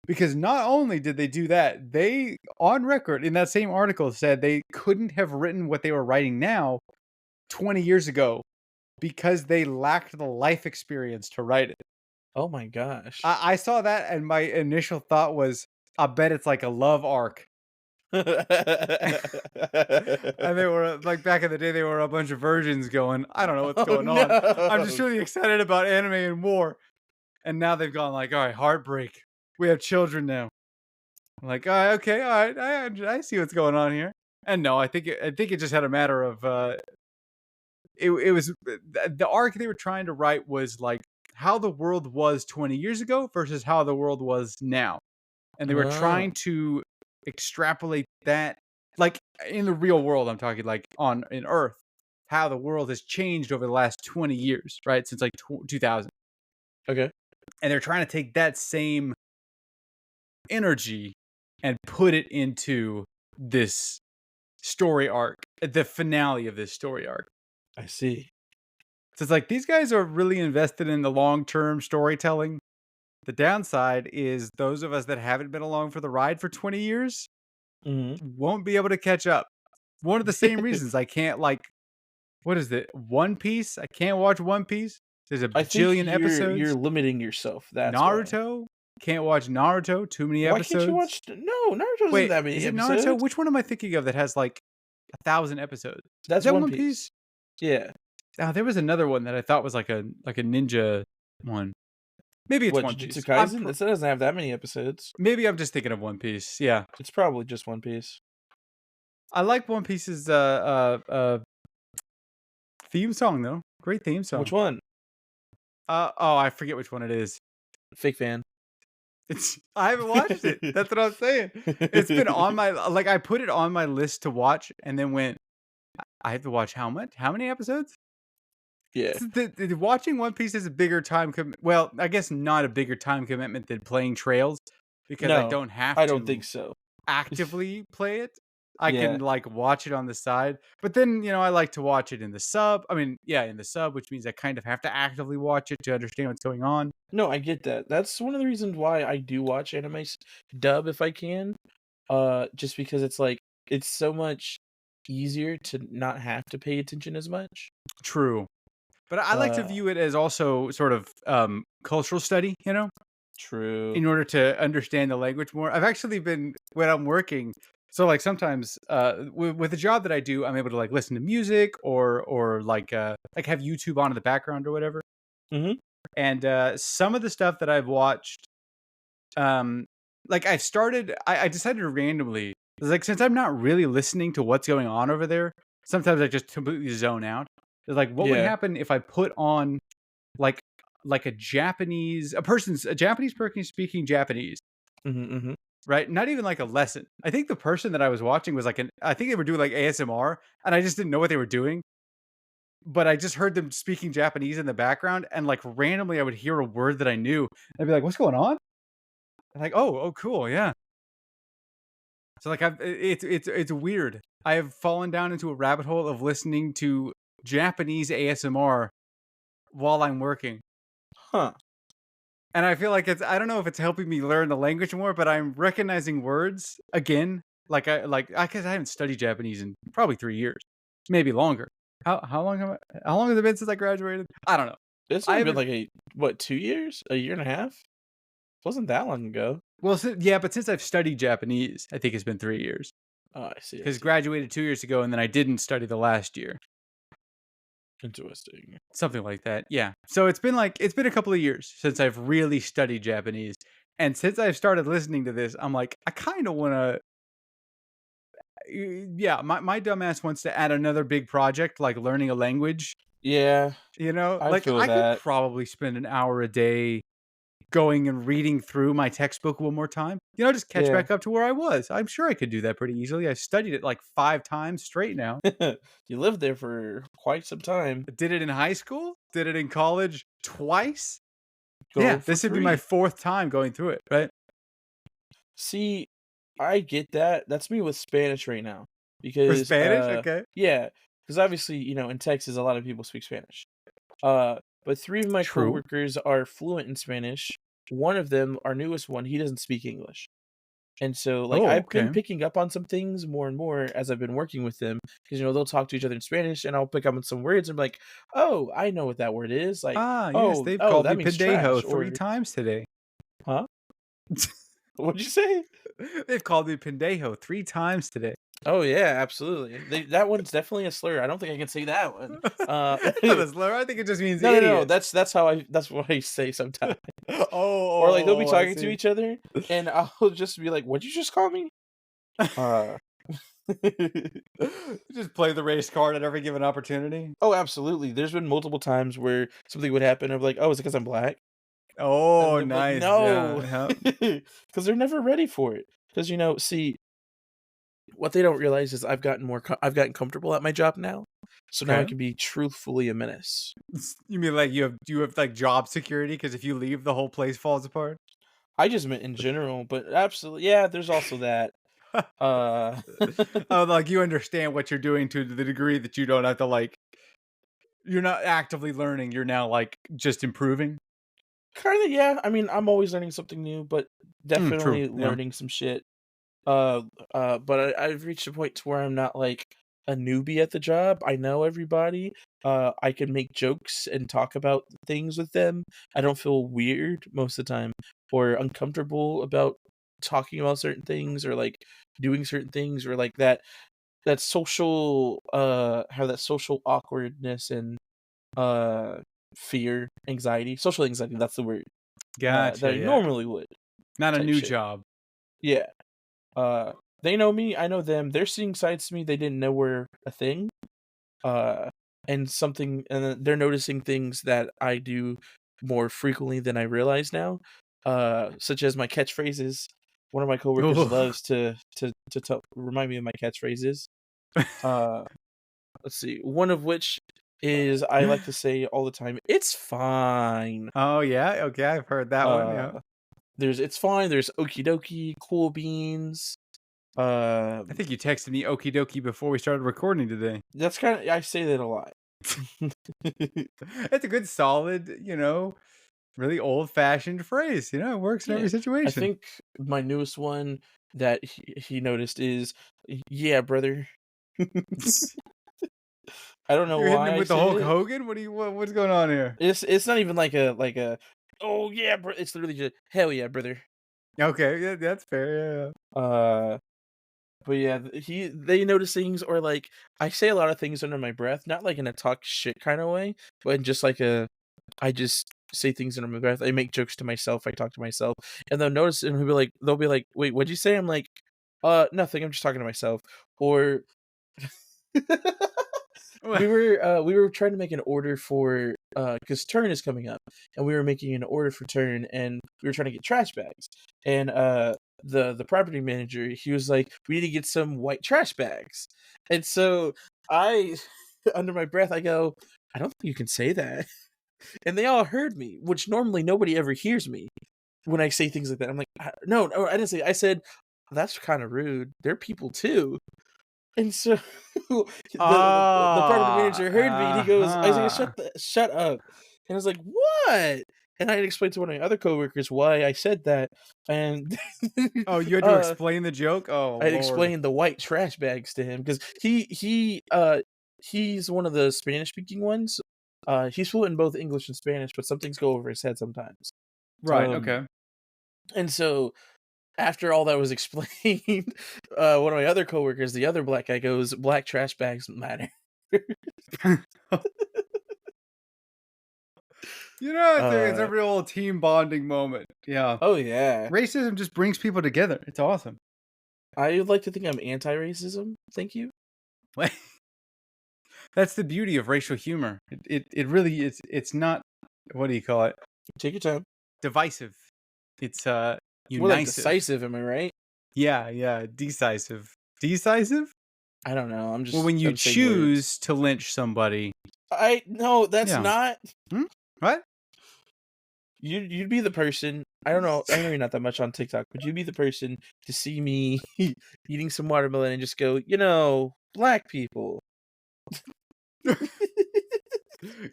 because not only did they do that, they, on record in that same article, said they couldn't have written what they were writing now 20 years ago because they lacked the life experience to write it. Oh my gosh. I saw that and my initial thought was, I bet it's like a love arc. And they were like back in the day, they were a bunch of virgins going, I don't know what's Oh going on. I'm just no. really excited about anime and war. And now they've gone like, all right, heartbreak. We have children now. I'm like, all right, okay, all right, I see what's going on here. And no, I think it just had a matter of it was the arc they were trying to write was like how the world was 20 years ago versus how the world was now. And they were Oh, trying to extrapolate that like in the real world, I'm talking like on in Earth, how the world has changed over the last 20 years, right? Since like 2000. okay. And they're trying to take that same energy and put it into this story arc, the finale of this story arc. I see. So it's like these guys are really invested in the long-term storytelling. The downside is those of us that haven't been along for the ride for 20 years Mhm. won't be able to catch up. One of the same reasons I can't like what is it? One Piece? I can't watch One Piece. There's a I think bajillion you're episodes. limiting yourself. That's why. Naruto? Can't watch Naruto. Too many Why can't you episodes. watch No, Naruto doesn't have Wait, that many is it Naruto? episodes. Which one am I thinking of that has like 1,000 episodes? Is That's that One One Piece. Piece? Yeah. There was another one that I thought was like a ninja one. Maybe it's What, One Jujutsu Piece. Kaisen? That doesn't have that many episodes. Maybe I'm just thinking of One Piece. Yeah, It's probably just One Piece. I like One Piece's theme song though. Great theme song. Which one? Oh, I forget which one it is. Fake fan. I haven't watched it. That's what I'm saying. It's been on my like I put it on my list to watch and then went I have to watch how much? How many episodes? Yeah. Watching One Piece is a bigger well, I guess not a bigger time commitment than playing Trails because I No, don't have I don't to think so. actively play it. I Yeah. can like watch it on the side. But then, I like to watch it in the sub. I mean, yeah, in the sub, which means I kind of have to actively watch it to understand what's going on. No, I get that. That's one of the reasons why I do watch dub if I can. Just because it's like it's so much easier to not have to pay attention as much. True. But I like to Uh, view it as also sort of cultural study, true. in order to understand the language more. I've actually been when I'm working. So like sometimes with the job that I do, I'm able to like listen to music or like have YouTube on in the background or whatever. Mhm. And some of the stuff that I've watched, like I decided randomly, it's like since I'm not really listening to what's going on over there, sometimes I just completely zone out. It's like, what would Yeah. happen if I put on like a Japanese person speaking Japanese, Mhm. Mhm. right? Not even like a lesson. I think the person that I was watching was I think they were doing like ASMR, and I just didn't know what they were doing. But I just heard them speaking Japanese in the background, and like randomly I would hear a word that I knew. And I'd be like, "What's going on?" I'm like, "Oh, cool, yeah." So like it's weird. I have fallen down into a rabbit hole of listening to Japanese ASMR while I'm working. Huh. And I feel like I don't know if it's helping me learn the language more, but I'm recognizing words again. Like I cuz I haven't studied Japanese in probably 3 years, maybe longer. how long has it been since I graduated? I don't know. It's I only been haven't. like 2 years, a year and a half. Wasn't that long ago. Well, yeah, but since I've studied Japanese, I think it's been 3 years. Oh, I see. I Because see. graduated 2 years ago, and then I didn't study the last year, Interesting. something like that. Yeah. So it's been a couple of years since I've really studied Japanese, and since I've started listening to this, I'm like, I kind of want to. Yeah, my dumbass wants to add another big project like learning a language. Yeah, I Like feel I could that. probably spend an hour a day going and reading through my textbook one more time. Just catch Yeah. back up to where I was. I'm sure I could do that pretty easily. I studied it like 5 times straight now. You lived there for quite some time. Did it in high school, did it in college twice. Go Yeah, for this would be my 3. fourth time going through it, right? See, I get that. That's me with Spanish right now. For Because Spanish, okay. yeah, because obviously, in Texas a lot of people speak Spanish. But 3 of my True. coworkers are fluent in Spanish. One of them, our newest one, he doesn't speak English. And so, like, Oh, I've been okay. picking up on some things more and more as I've been working with them because, they'll talk to each other in Spanish and I'll pick up on some words and be like, "Oh, I know what that word is." Like, Ah, yes, "Oh, they've oh, called that me means trash," pendejo 3 or times today. "Huh? What'd you say?" They've called me pendejo 3 times today. Oh, yeah, absolutely. That one's definitely a slur. I don't think I can say that one. It's not a slur, I think it just means No, no, no, idiot. that's what I say sometimes. Oh, Or, like, they'll be I talking to see. each other, and I'll just be like, "What'd you just call me?" Uh Just play the race card at every given opportunity. Oh, absolutely. There's been multiple times where something would happen of like, "Oh, is it because 'cause I'm black?" And Oh, they'll be like, nice. Yeah, "No," yeah. because they're never ready for it. Because see, what they don't realize is I've gotten comfortable at my job now, so now I Okay. can be truthfully a menace. You mean like you have like job security? Because if you leave, the whole place falls apart? I just meant in general, but absolutely, yeah, there's also that. Uh, Oh, like you understand what you're doing to the degree that you don't have to like you're not actively learning, you're now like just improving? Kinda, yeah. I mean, I'm always learning something new, but True. definitely Yeah. learning some shit. But I've reached a point to where I'm not like a newbie at the job. I know everybody. I can make jokes and talk about things with them. I don't feel weird most of the time or uncomfortable about talking about certain things or like doing certain things or like that social have that social awkwardness and uh fear, anxiety, social anxiety, that's the word. That Gotcha, I yeah. normally would Not a type new shit. job. Yeah. Uh, they know me, I know them. They're seeing sides to me they didn't know were a thing. Uh, and then they're noticing things that I do more frequently than I realize now. Such as my catchphrases. One of my coworkers Ooh. loves to remind me of my catchphrases. Uh, let's see. One of which is I like to say all the time, "It's fine." Oh, yeah? Okay, I've heard that one, yeah. There's "It's fine." There's "Okie dokie," "Cool beans." I think you texted me okie dokie before we started recording today. That's kinda I say that a lot. It's a good solid, really old-fashioned phrase, it works in Yeah. every I situation. think my newest one that he noticed is, "Yeah, brother." I don't know You're hitting why him I with the say Hulk it. Hogan? What's going on here? It's not even like a, "Oh, yeah, bro," it's literally just, "Hell yeah, brother." Okay, yeah, that's fair, yeah. Uh, but yeah, they notice things or, like, I say a lot of things under my breath, not like in a talk shit kinda way, but in just like I just say things under my breath. I make jokes to myself. I talk to myself, and they'll notice, and they'll be like, "Wait, what'd you say?" I'm like, nothing. I'm just talking to myself." Or Yeah. we were trying to make an order for because turn is coming up, and we were making an order for turn, and we were trying to get trash bags, and the property manager he was like, "We need to get some white trash bags," and so I under my breath I go, "I don't think you can say that." And they all heard me, which normally nobody ever hears me when I say things like that. I'm like, No, no, I didn't say. I said that's kind of rude. They're people too." And so the property Ah, manager heard me, and he goes, "Isaiah, uh-huh. shut up." And I was like, "What?" And I had explained to one of my other coworkers why I said that, and Oh, you had to uh, explain the joke? Oh, I Lord. explained the white trash bags to him because he's one of the Spanish speaking ones. He's fluent in both English and Spanish, but some things go over his head sometimes. Right. Okay. And so after all that was explained, one of my other coworkers, the other black guy, goes, "Black trash bags matter." It's a real team bonding moment. Yeah. Oh yeah. Racism just brings people together. It's awesome. I would like to think I'm anti-racism. Thank you. That's the beauty of racial humor. It really is. It's not, what do you call it? Take your time. Divisive. It's More like unicive. decisive, am I right? Yeah, decisive. Decisive? I don't know. I'm just Well, when you I'm saying choose words. to lynch somebody. No, that's Yeah. not. What? You'd be the person. I don't know. I know you're not that much on TikTok, but you'd be the person to see me eating some watermelon and just go, black people.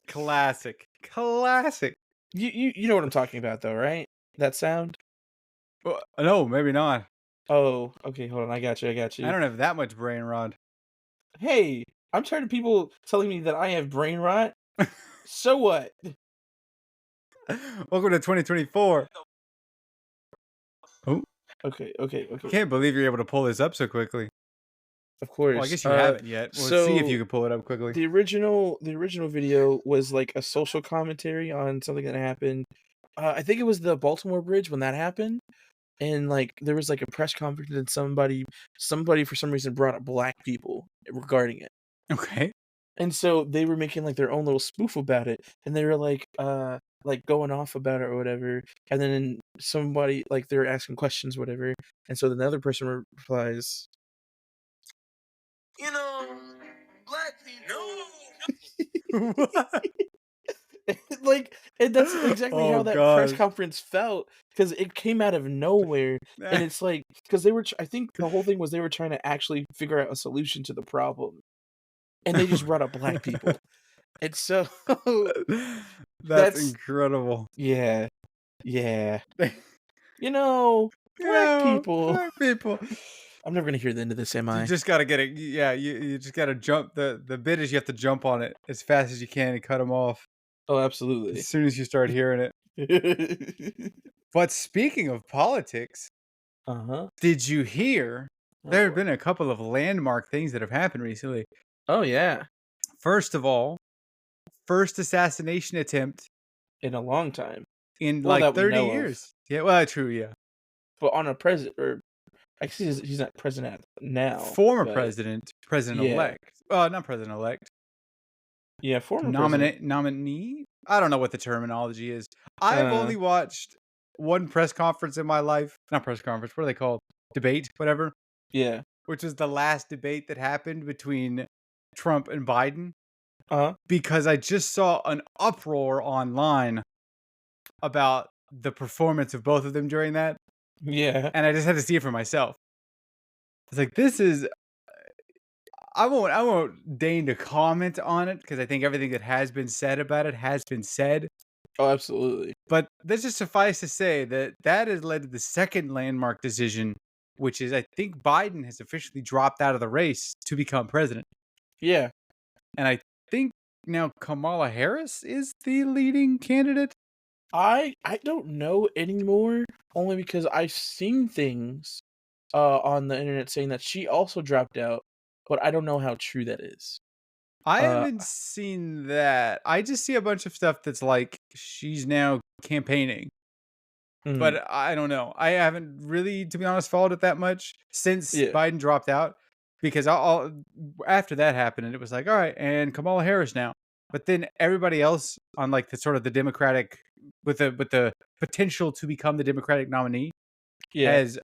Classic. You know what I'm talking about, though, right? That sound? No, maybe not. Oh, okay. Hold on. I got you. I don't have that much brain rot. Hey, I'm tired of people telling me that I have brain rot. So what? Welcome to 2024. Oh. Okay. Can't believe you're able to pull this up so quickly. Of course. Well, I guess you haven't yet. Let's see if you can pull it up quickly. The original video was like a social commentary on something that happened. I think it was the Baltimore Bridge when that happened, and like there was like a press conference and somebody for some reason brought up black people regarding it. Okay. And so they were making like their own little spoof about it, and they were like going off about it or whatever. And then somebody like they were asking questions, whatever. And so then the other person replies, black people. What? Like, and that's exactly how that press gosh. conference felt, because it came out of nowhere. And it's like, because they were, I think the whole thing was they were trying to actually figure out a solution to the problem, and they just brought up black people. And so that's incredible. Yeah. Black people. Black people. I'm never gonna hear the end of this, am I? You just gotta get it. Yeah, you just gotta jump. The bit is you have to jump on it as fast as you can and cut them off. Oh, absolutely. As soon as you start hearing it. But speaking of politics, did you hear there have been a couple of landmark things that have happened recently? Oh yeah. First of all, first assassination attempt in a long time. In like 30 years. Yeah, well, true, yeah. But on a president, or actually, he's not president now. Former president-elect. Not president-elect. Yeah, former nominee. I don't know what the terminology is. I've only watched one press conference in my life. Not press conference. What are they called? Debate, whatever. Yeah. Which was the last debate that happened between Trump and Biden. Because I just saw an uproar online about the performance of both of them during that. Yeah. And I just had to see it for myself. It's like, this is... I won't deign to comment on it, because I think everything that has been said about it has been said. Oh, absolutely. But let's just suffice to say that has led to the second landmark decision, which is I think Biden has officially dropped out of the race to become president. Yeah. And I think now Kamala Harris is the leading candidate. I don't know anymore, only because I've seen things on the internet saying that she also dropped out, but I don't know how true that is. I haven't seen that. I just see a bunch of stuff that's like she's now campaigning. But I don't know. I haven't really, to be honest, followed it that much since Biden dropped out, because after that happened, and it was like, all right, and Kamala Harris now. But then everybody else on like the sort of the Democratic with the potential to become the Democratic nominee has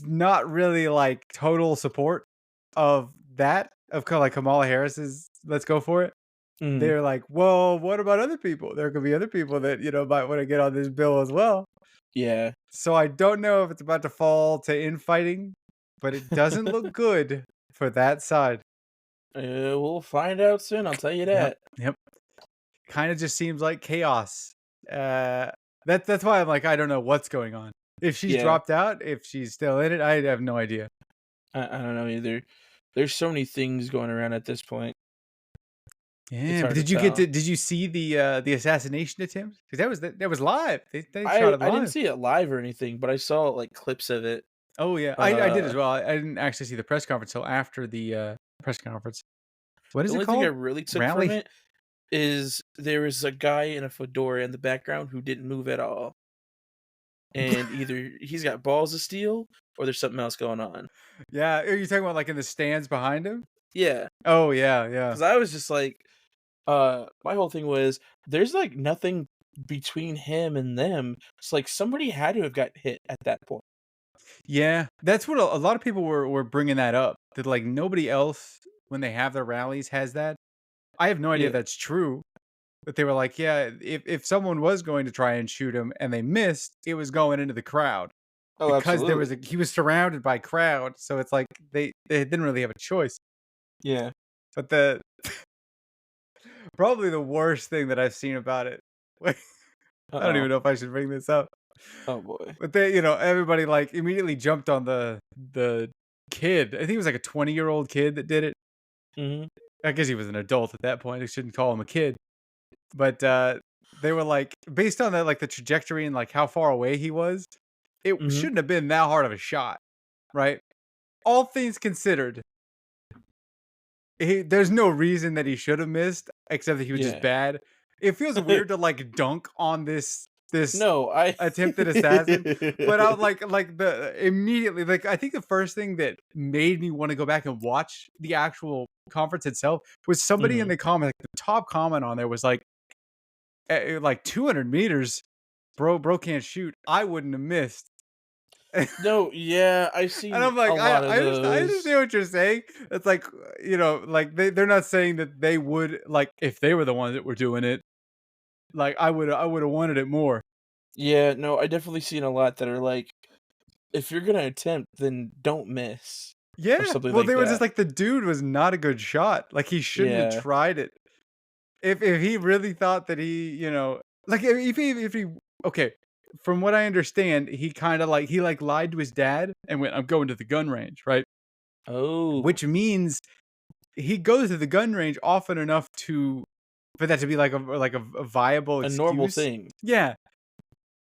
not really like total support of that, of kind of like Kamala Harris's let's go for it. They're like, well, what about other people? There could be other people that, might want to get on this bill as well. Yeah. So I don't know if it's about to fall to infighting, but it doesn't look good for that side. We'll find out soon, I'll tell you that. Yep. Kind of just seems like chaos. That's why I'm like, I don't know what's going on. If she's dropped out, if she's still in it, I have no idea. I don't know either. There's so many things going around at this point. It's Yeah, but hard to tell. did you see the assassination attempt? Because that was live. They shot it I didn't live. see it live or anything, but I saw like clips of it. Oh yeah, I did as Uh, well. I didn't actually see the press conference till after the press conference. What the is it only thing I called? really took from Rally? it is there was a guy in a fedora in the background who didn't move at all, and either he's got balls of steel or there's something else going on. Yeah, are you talking about like in the stands behind him? Yeah, Oh yeah, yeah. because I was just like, my whole thing was there's like nothing between him and them. It's like somebody had to have got hit at that point. Yeah, that's what a lot of people were bringing that up. That like nobody else when they have their rallies has that. I have no idea if Yeah. that's true. But they were like, yeah, if someone was going to try and shoot him and they missed, it was going into the crowd Oh, because absolutely. he was surrounded by crowd. So it's like they didn't really have a choice. Yeah. But the probably the worst thing that I've seen about it. Wait, Uh I don't oh. even know if I should bring this up. Oh boy. But everybody like immediately jumped on the kid. I think it was like a 20-year-old kid that did it. Mhm. I guess he was an adult at that point. I shouldn't call him a kid. But they were like based on the trajectory and like how far away he was, it Mhm. shouldn't have been that hard of a shot, right? All things considered, there's no reason that he should have missed except that he was just Yeah. bad. It feels weird to like dunk on this No, I attempted assassin. But I was like the immediately like I think the first thing that made me want to go back and watch the actual conference itself was somebody in Mhm. the comment, like the top comment on there was like 200 meters, bro can't shoot. I wouldn't have missed. And No, yeah, I've seen I'm a like, lot of I those. understand what you're saying. It's like, like they're not saying that they would like if they were the ones that were doing it. Like I would have wanted it more. Yeah, no, I definitely seen a lot that are like, if you're gonna attempt, then don't miss or Yeah. something Well, like they were just that. like the dude was not a good shot. Like he shouldn't have Yeah. tried it. If he really thought that like if he okay, from what I understand, he kind of like he like lied to his dad and went, "I'm going to the gun range," right? Oh, Which means he goes to the gun range often enough to for that to be like a viable a normal excuse. thing. Yeah,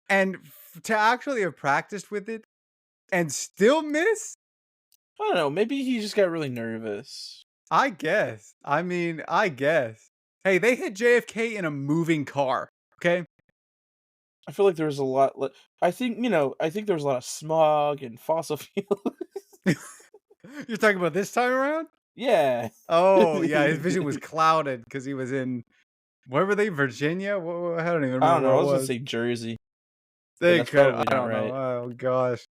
and to actually have practiced with it and still miss, I don't know, maybe he just got really nervous. I guess. I mean, I guess. Hey, they hit JFK in a moving car. Okay, I feel like there was a lot li I think there was a lot of smog and fossil fuel. you're talking about this time around? Yeah. Oh yeah, his vision was clouded because he was in where were they? Virginia? I don't even I remember don't know, where I it was gonna was. say Jersey, but They that's could. I probably not don't know. right. Oh gosh.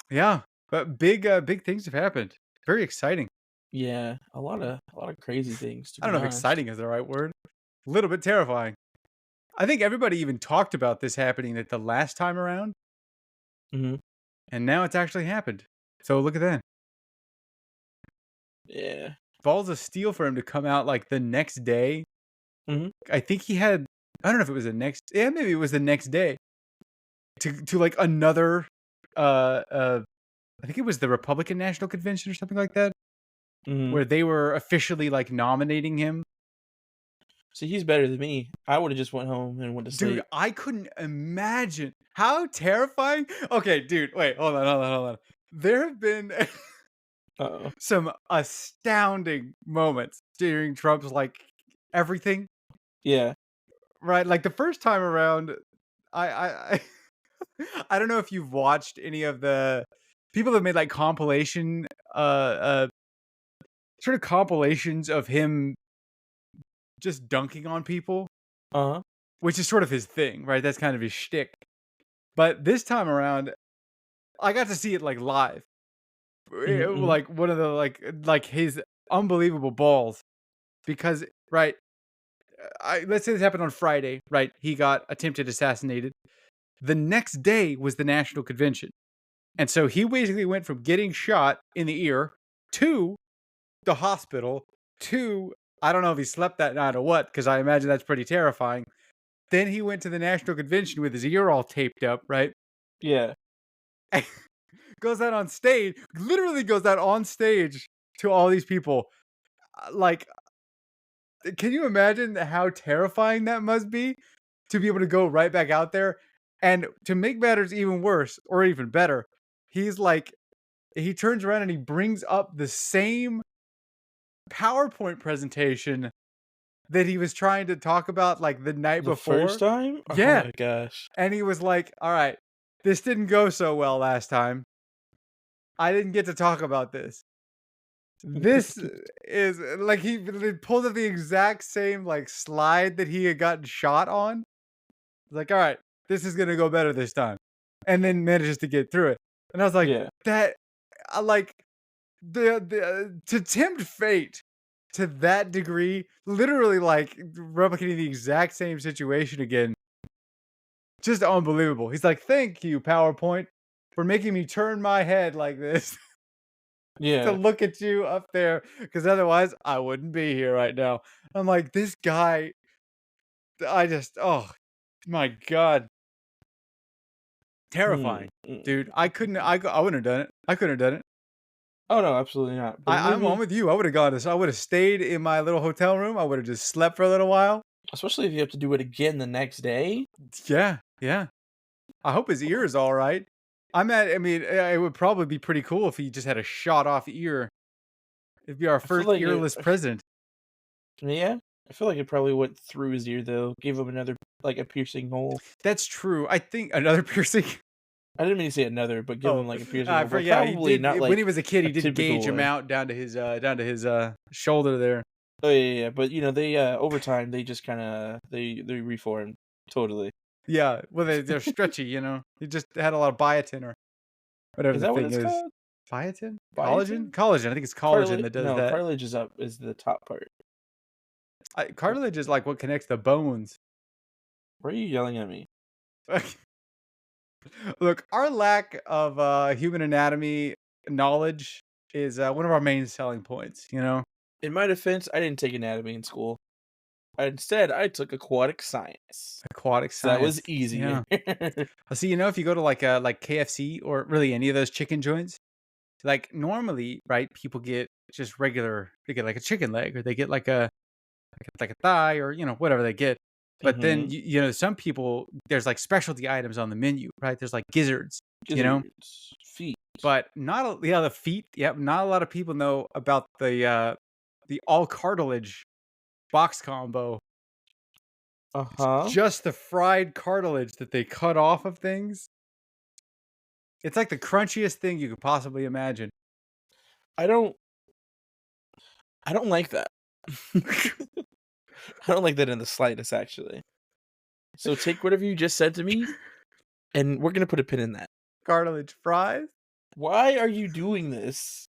Yeah, but big things have happened. Very exciting. Yeah, a lot of crazy things, to I don't be know if honest. exciting is the right word. A little bit terrifying. I think everybody even talked about this happening at the last time around, Mhm. and now it's actually happened. So look at that. Yeah. Balls of steel for him to come out like the next day. Mhm. I think he had. I don't know if it was the next. Yeah, maybe it was the next day to like another. Uh, uh, I think it was the Republican National Convention or something like that, Mhm. where they were officially like nominating him. See, he's better than me. I would've just went home and went to Dude, sleep. I couldn't imagine how terrifying. Okay, dude, wait, hold on. There have been Uh-oh. some astounding moments during Trump's like everything, Yeah. right? Like the first time around, I I don't know if you've watched any of the people that made like compilation sort of compilations of him just dunking on people, Uh-huh. which is sort of his thing, right? That's kind of his shtick. But this time around, I got to see it like live. Mhm, mhm. Like one of the like his unbelievable balls because right, let's say this happened on Friday, right? He got attempted assassinated. The next day was the national convention. And so he basically went from getting shot in the ear to the hospital to I don't know if he slept that night or what because I imagine that's pretty terrifying. Then he went to the national convention with his ear all taped up, right? Yeah. Goes out on stage, literally goes out on stage to all these people. Like, can you imagine how terrifying that must be to be able to go right back out there? And to make matters even worse or even better, he's like, he turns around and he brings up the same PowerPoint presentation that he was trying to talk about like the night The first before. time? Oh Yeah. my gosh. And he was like, all right, this didn't go so well last time. I didn't get to talk about this. This is like he pulled up the exact same like slide that he had gotten shot on. Like, all right, this is gonna go better this time, and then manages to get through it. And I was like, Yeah. that, I like the to tempt fate to that degree, literally like replicating the exact same situation again. Just unbelievable. He's like, thank you, PowerPoint, for making me turn my head like this. To Yeah. look at you up there because otherwise I wouldn't be here right now. I'm like, this guy, I just, oh my God, Mm, terrifying, dude. mm. I wouldn't have done it. I couldn't have done it. Oh no, absolutely not. But I'm maybe, with you. I would have gone this. I would have stayed in my little hotel room. I would have just slept for a little while. especially if you have to do it again the next day. Yeah, yeah. I hope his ear is all right. I mean, it would probably be pretty cool if he just had a shot off ear. It'd be our I feel first like earless president. yeah. I feel like it probably went through his ear though. Gave him another like a piercing hole. That's true. I think another piercing. I didn't mean to say another, but give him Oh, like a piercing I hole. But forget. He probably did not when like he was a kid. a He did typical gauge him one. out down to his shoulder there. Oh yeah. But they over time they just kind of they reform totally. Yeah, well they're stretchy. You know, he just had a lot of biotin or whatever Is the that what thing it's is. called? Biotin, collagen, Biotin? collagen. I think it's collagen Cartilage? that does No, that. cartilage is up is the top part. Cartilage is like what connects the bones. Why are you yelling at me? Look, our lack of human anatomy knowledge is one of our main selling points. You know, In my defense, I didn't take anatomy in school. Instead, I took aquatic science. aquatic So that science. was easier. Yeah. See, you know, if you go to like KFC or really any of those chicken joints, like normally, right, people get just regular, they get like a chicken leg or they get like a thigh or you know whatever they get. But then Mm-hmm. you know some people there's like specialty items on the menu, right? There's like gizzards, you know, Gizzards, feet. but not yeah the feet. Yep, not a lot of people know about the all cartilage box combo. Uh-huh. Just the fried cartilage that they cut off of things. It's like the crunchiest thing you could possibly imagine. I don't like that. I don't like that in the slightest, actually. So take whatever you just said to me, and we're gonna put a pin in that. Cartilage fries. Why are you doing this?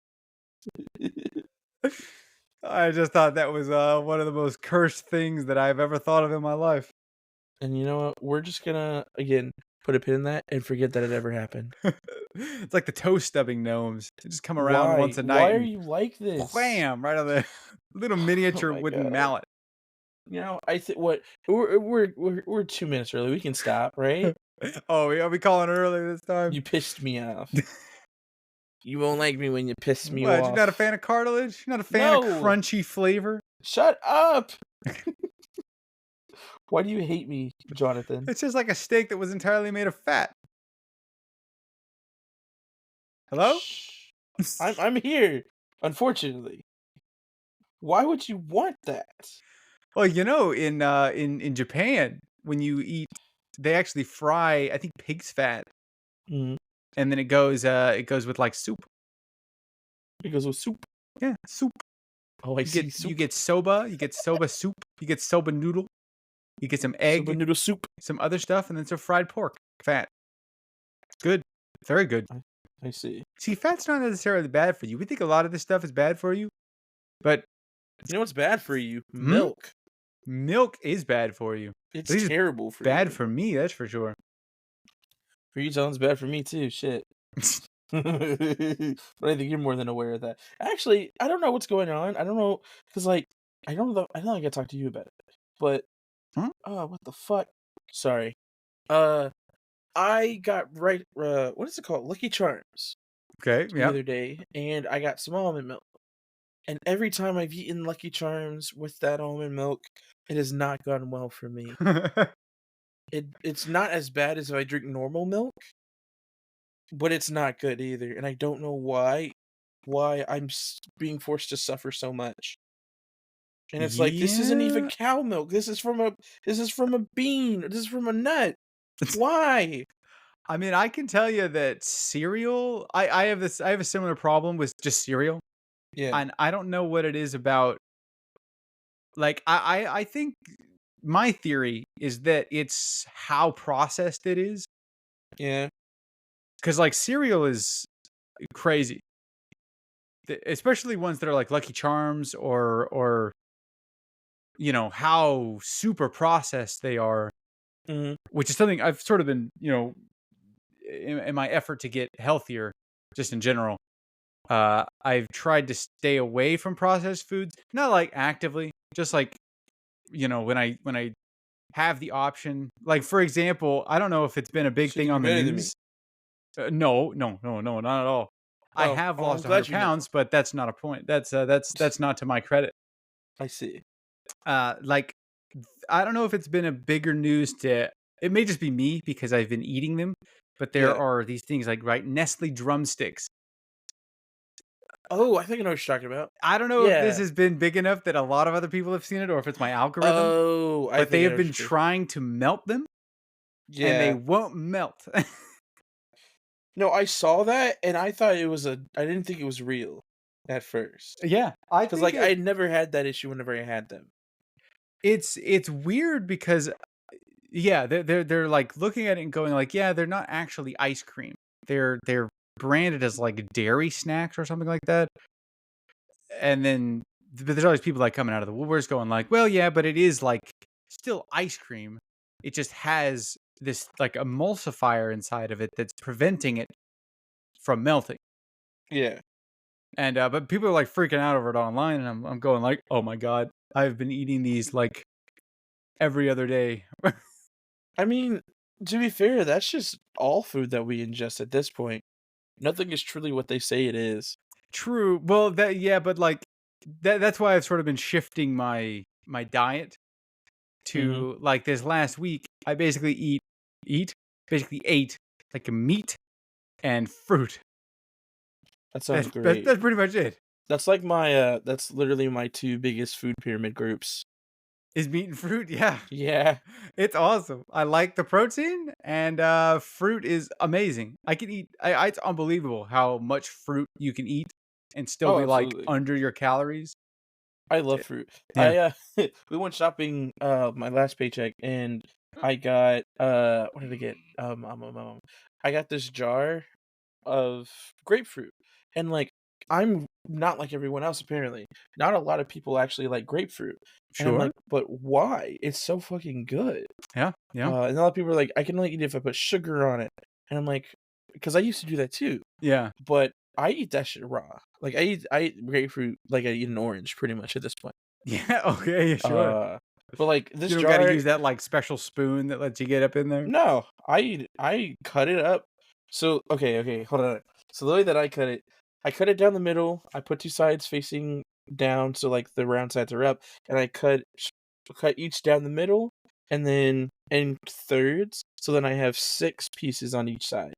I just thought that was one of the most cursed things that I've ever thought of in my life. And you know what? We're just gonna again put a pin in that and forget that it ever happened. It's like the toe stubbing gnomes. They just come around Why? once a Why night are and you like this? wham right on the little Oh miniature my wooden god. mallet. You know, I think what we're 2 minutes early. We can stop, right? Oh, are we calling it early this time? You pissed me off. You won't like me when you piss me What? You're not a off. fan of cartilage? You're not a fan of No. crunchy flavor? Shut up. Why do you hate me, Jonathan? It's just like a steak that was entirely made of fat. Hello? Shh. I'm here. Unfortunately. Why would you want that? Well, you know, in Japan, when you eat, they actually fry, I think, pig's fat, Mm, and then it goes with like soup. because of soup. Yeah, soup. Oh, I You see get soup. you get soba soup, you get soba noodle, you get some Soba egg, noodle soup. some other stuff, and then some fried pork fat. It's good, very good. I see. See, fat's not necessarily bad for you. We think a lot of this stuff is bad for you, but You know what's bad for you? Hmm? Milk. milk is bad for you. It's At least terrible for bad you. for me, that's for sure. For you, sounds bad for me too. Shit. But I think you're more than aware of that. Actually, I don't know what's going on. I don't know because like I don't know. I don't think I talked to you about it. But Huh? what the fuck? Sorry. I got what is it called? Lucky Charms Okay, the yeah. other day, and I got some almond milk. And every time I've eaten Lucky Charms with that almond milk, it has not gone well for me. It's not as bad as if I drink normal milk, but it's not good either, and I don't know why I'm being forced to suffer so much. And it's like, this isn't even Yeah. cow milk. This is from a bean. This is from a nut. Why? I mean, I can tell you that cereal I have a similar problem with just cereal, Yeah, and I don't know what it is about like, I think my theory is that it's how processed it is, yeah, because like, cereal is crazy, especially ones that are like Lucky Charms or, how super processed they are, mhm, which is something I've sort of been, in my effort to get healthier just in general. I've tried to stay away from processed foods, not like actively, just like, when I have the option. Like for example, I don't know if it's been a big so you thing can on be the better than me. news. No, no, no, no, not at all. I Oh, have oh, I'm lost glad 100 you know. pounds, but that's not a point. That's not to my credit. I see. Like I don't know if it's been a bigger news to it may just be me because I've been eating them, but there Yeah. are these things like right Nestle drumsticks. Oh, I think I know what you're talking about. I don't know if this Yeah. has been big enough that a lot of other people have seen it or if it's my algorithm, Oh, I but they think I have know what been you're trying to melt them and they Yeah. won't melt. No, I saw that and I didn't think it was real at first. Yeah, I 'Cause, think like, I never had that issue whenever I had them. it's weird because yeah, they're like looking at it and going like, yeah, they're not actually ice cream. They're branded as like dairy snacks or something like that. And then but there's always people like coming out of the woodworks going like, well, yeah, but it is like still ice cream. It just has this like emulsifier inside of it that's preventing it from melting. Yeah. And but people are like freaking out over it online, and I'm going like, oh my god, I've been eating these like every other day. I mean, to be fair, that's just all food that we ingest at this point. Nothing is truly what they say it is. True. Well, that yeah, but like that's why I've sort of been shifting my diet Mhm. to like this last week. I basically eat basically ate like a meat and fruit. That sounds That's great. that's pretty much it. That's literally my 2 biggest food pyramid groups. Is meat and fruit? Yeah. Yeah. It's awesome. I like the protein and fruit is amazing. I can eat it's unbelievable how much fruit you can eat and still Oh, be like absolutely. under your calories. I love fruit. Yeah. We went shopping, my last paycheck, and I got, what did I get? I got this jar of grapefruit, and, like, I'm not like everyone else apparently. Not a lot of people actually like grapefruit, and I'm Sure. like, "But why? It's so fucking good." Yeah. Yeah. And a lot of people are like, "I can only eat it if I put sugar on it," and I'm like, because I used to do that too, Yeah. but I eat that shit raw. Like, I eat grapefruit like I eat an orange pretty much at this point. Yeah. Okay. Yeah, sure. Uh, but, like, this You don't got to jar use that like special spoon that lets you get up in there. no, I cut it up. So, okay, hold on. So the way that I cut it down the middle, I put 2 sides facing down so, like, the round sides are up, and I cut each down the middle, and then in thirds, so then I have 6 pieces on each side.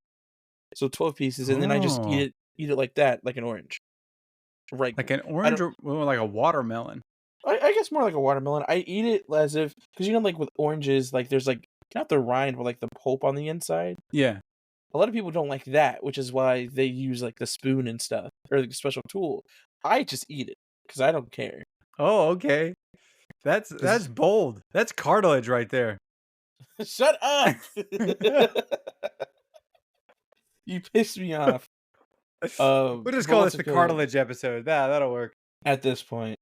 So 12 pieces, and then I just Oh, eat it like that, like an orange. Right. like an I orange don't or well, like a watermelon. I guess more like a watermelon. I eat it as if because like, with oranges, like, there's, like, not the rind, but, like, the pulp on the inside. Yeah. A lot of people don't like that, which is why they use, like, the spoon and stuff, or, like, a special tool. I just eat it because I don't care. Oh, okay. That's Because bold. That's cartilage right there. shut up! You pissed me off. We'll just But call this what's it the called? cartilage episode. That'll work. At this point.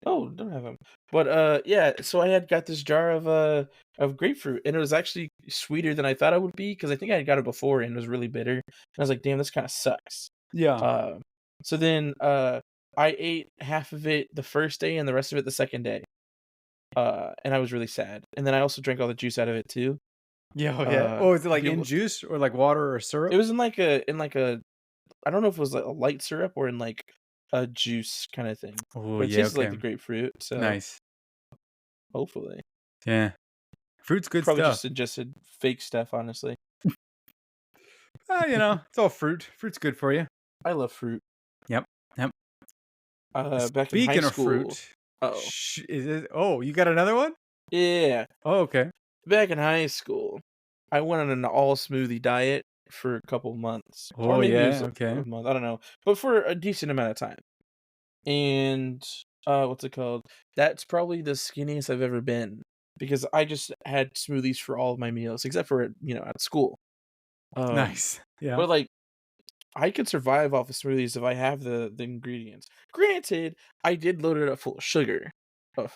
Oh, don't have them. But, yeah, so I had got this jar of grapefruit, and it was actually sweeter than I thought it would be because I think I had got it before and it was really bitter. And I was like, "Damn, this kinda sucks." Yeah. Uh, so then, I ate half of it the first day and the rest of it the second day. And I was really sad. And then I also drank all the juice out of it too. Yeah. Oh, yeah. Oh, is it like in People juice or like water or syrup? it was in like a I don't know if it was like a light syrup or in like a juice kind of thing. Oh But it yeah, tastes like okay, the grapefruit, so nice. hopefully. Yeah, fruit's good Probably stuff. just suggested fake stuff, honestly. It's all fruit. Fruit's good for you. I love fruit. Yep, yep. Back in high Speaking of school. fruit, Oh, is it? Oh, you got another one? yeah. Oh, okay. Back in high school, I went on an all smoothie diet for a couple months, or Oh maybe it was yeah, okay. a month. I don't know, but for a decent amount of time. And what's it called? That's probably the skinniest I've ever been because I just had smoothies for all of my meals, except for at school. Um, Nice. Yeah, but like I could survive off of smoothies if I have the ingredients. Granted, I did load it up full of sugar. Ugh.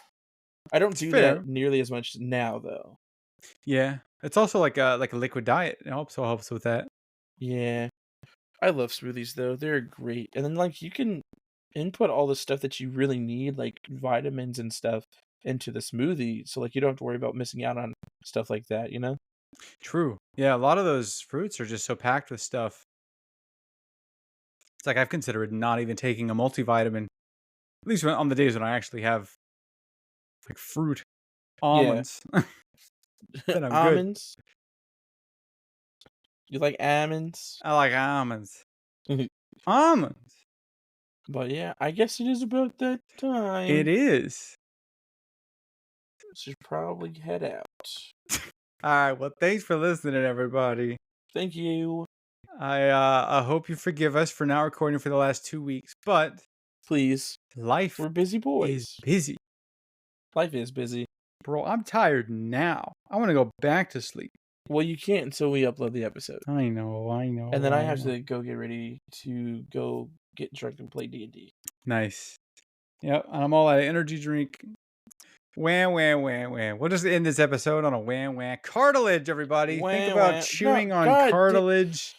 I don't it's do fair. that nearly as much now, though. Yeah, it's also like a liquid diet. It helps with that. Yeah, I love smoothies though. They're great. And then like you can input all the stuff that you really need, like vitamins and stuff, into the smoothie. So like you don't have to worry about missing out on stuff like that, you know? True. Yeah, a lot of those fruits are just so packed with stuff. It's like I've considered not even taking a multivitamin, at least on the days when I actually have like fruit, Yeah. almonds. Then I'm good. Almonds. You like almonds? I like almonds. Almonds. But yeah, I guess it is about that It time. is. Should probably head out. All right. Well, thanks for listening, everybody. Thank you. I hope you forgive us for not recording for the last 2 weeks, but Please. life We're busy is boys. busy, Life is busy. bro. I'm tired now. I want to go back to sleep. Well, you can't until we upload the episode. I know. And then I I have know. to go get ready to go get drunk and play D&D. Nice. Yep. And I'm all out of energy drink. Wham, wham, wham, wham. We'll just end this episode on a wham, wham. Cartilage, everybody. Think Wah, about wah. No, chewing on God, cartilage.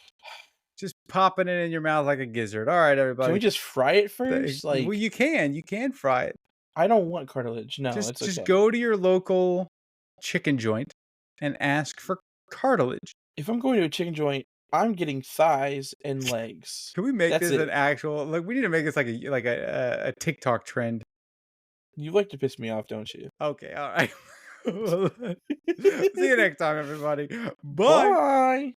Just popping it in your mouth like a gizzard. All right, can we everybody. just fry it first? Well, Like, you can fry it. I don't want cartilage. No, it's Just okay. go to your local chicken joint and ask for cartilage. If I'm going to a chicken joint, I'm getting thighs and legs. Can we make That's this it. an actual we need to make this like a TikTok trend. You like to piss me off, don't you? Okay, all right. See you next time, everybody. Bye. Bye.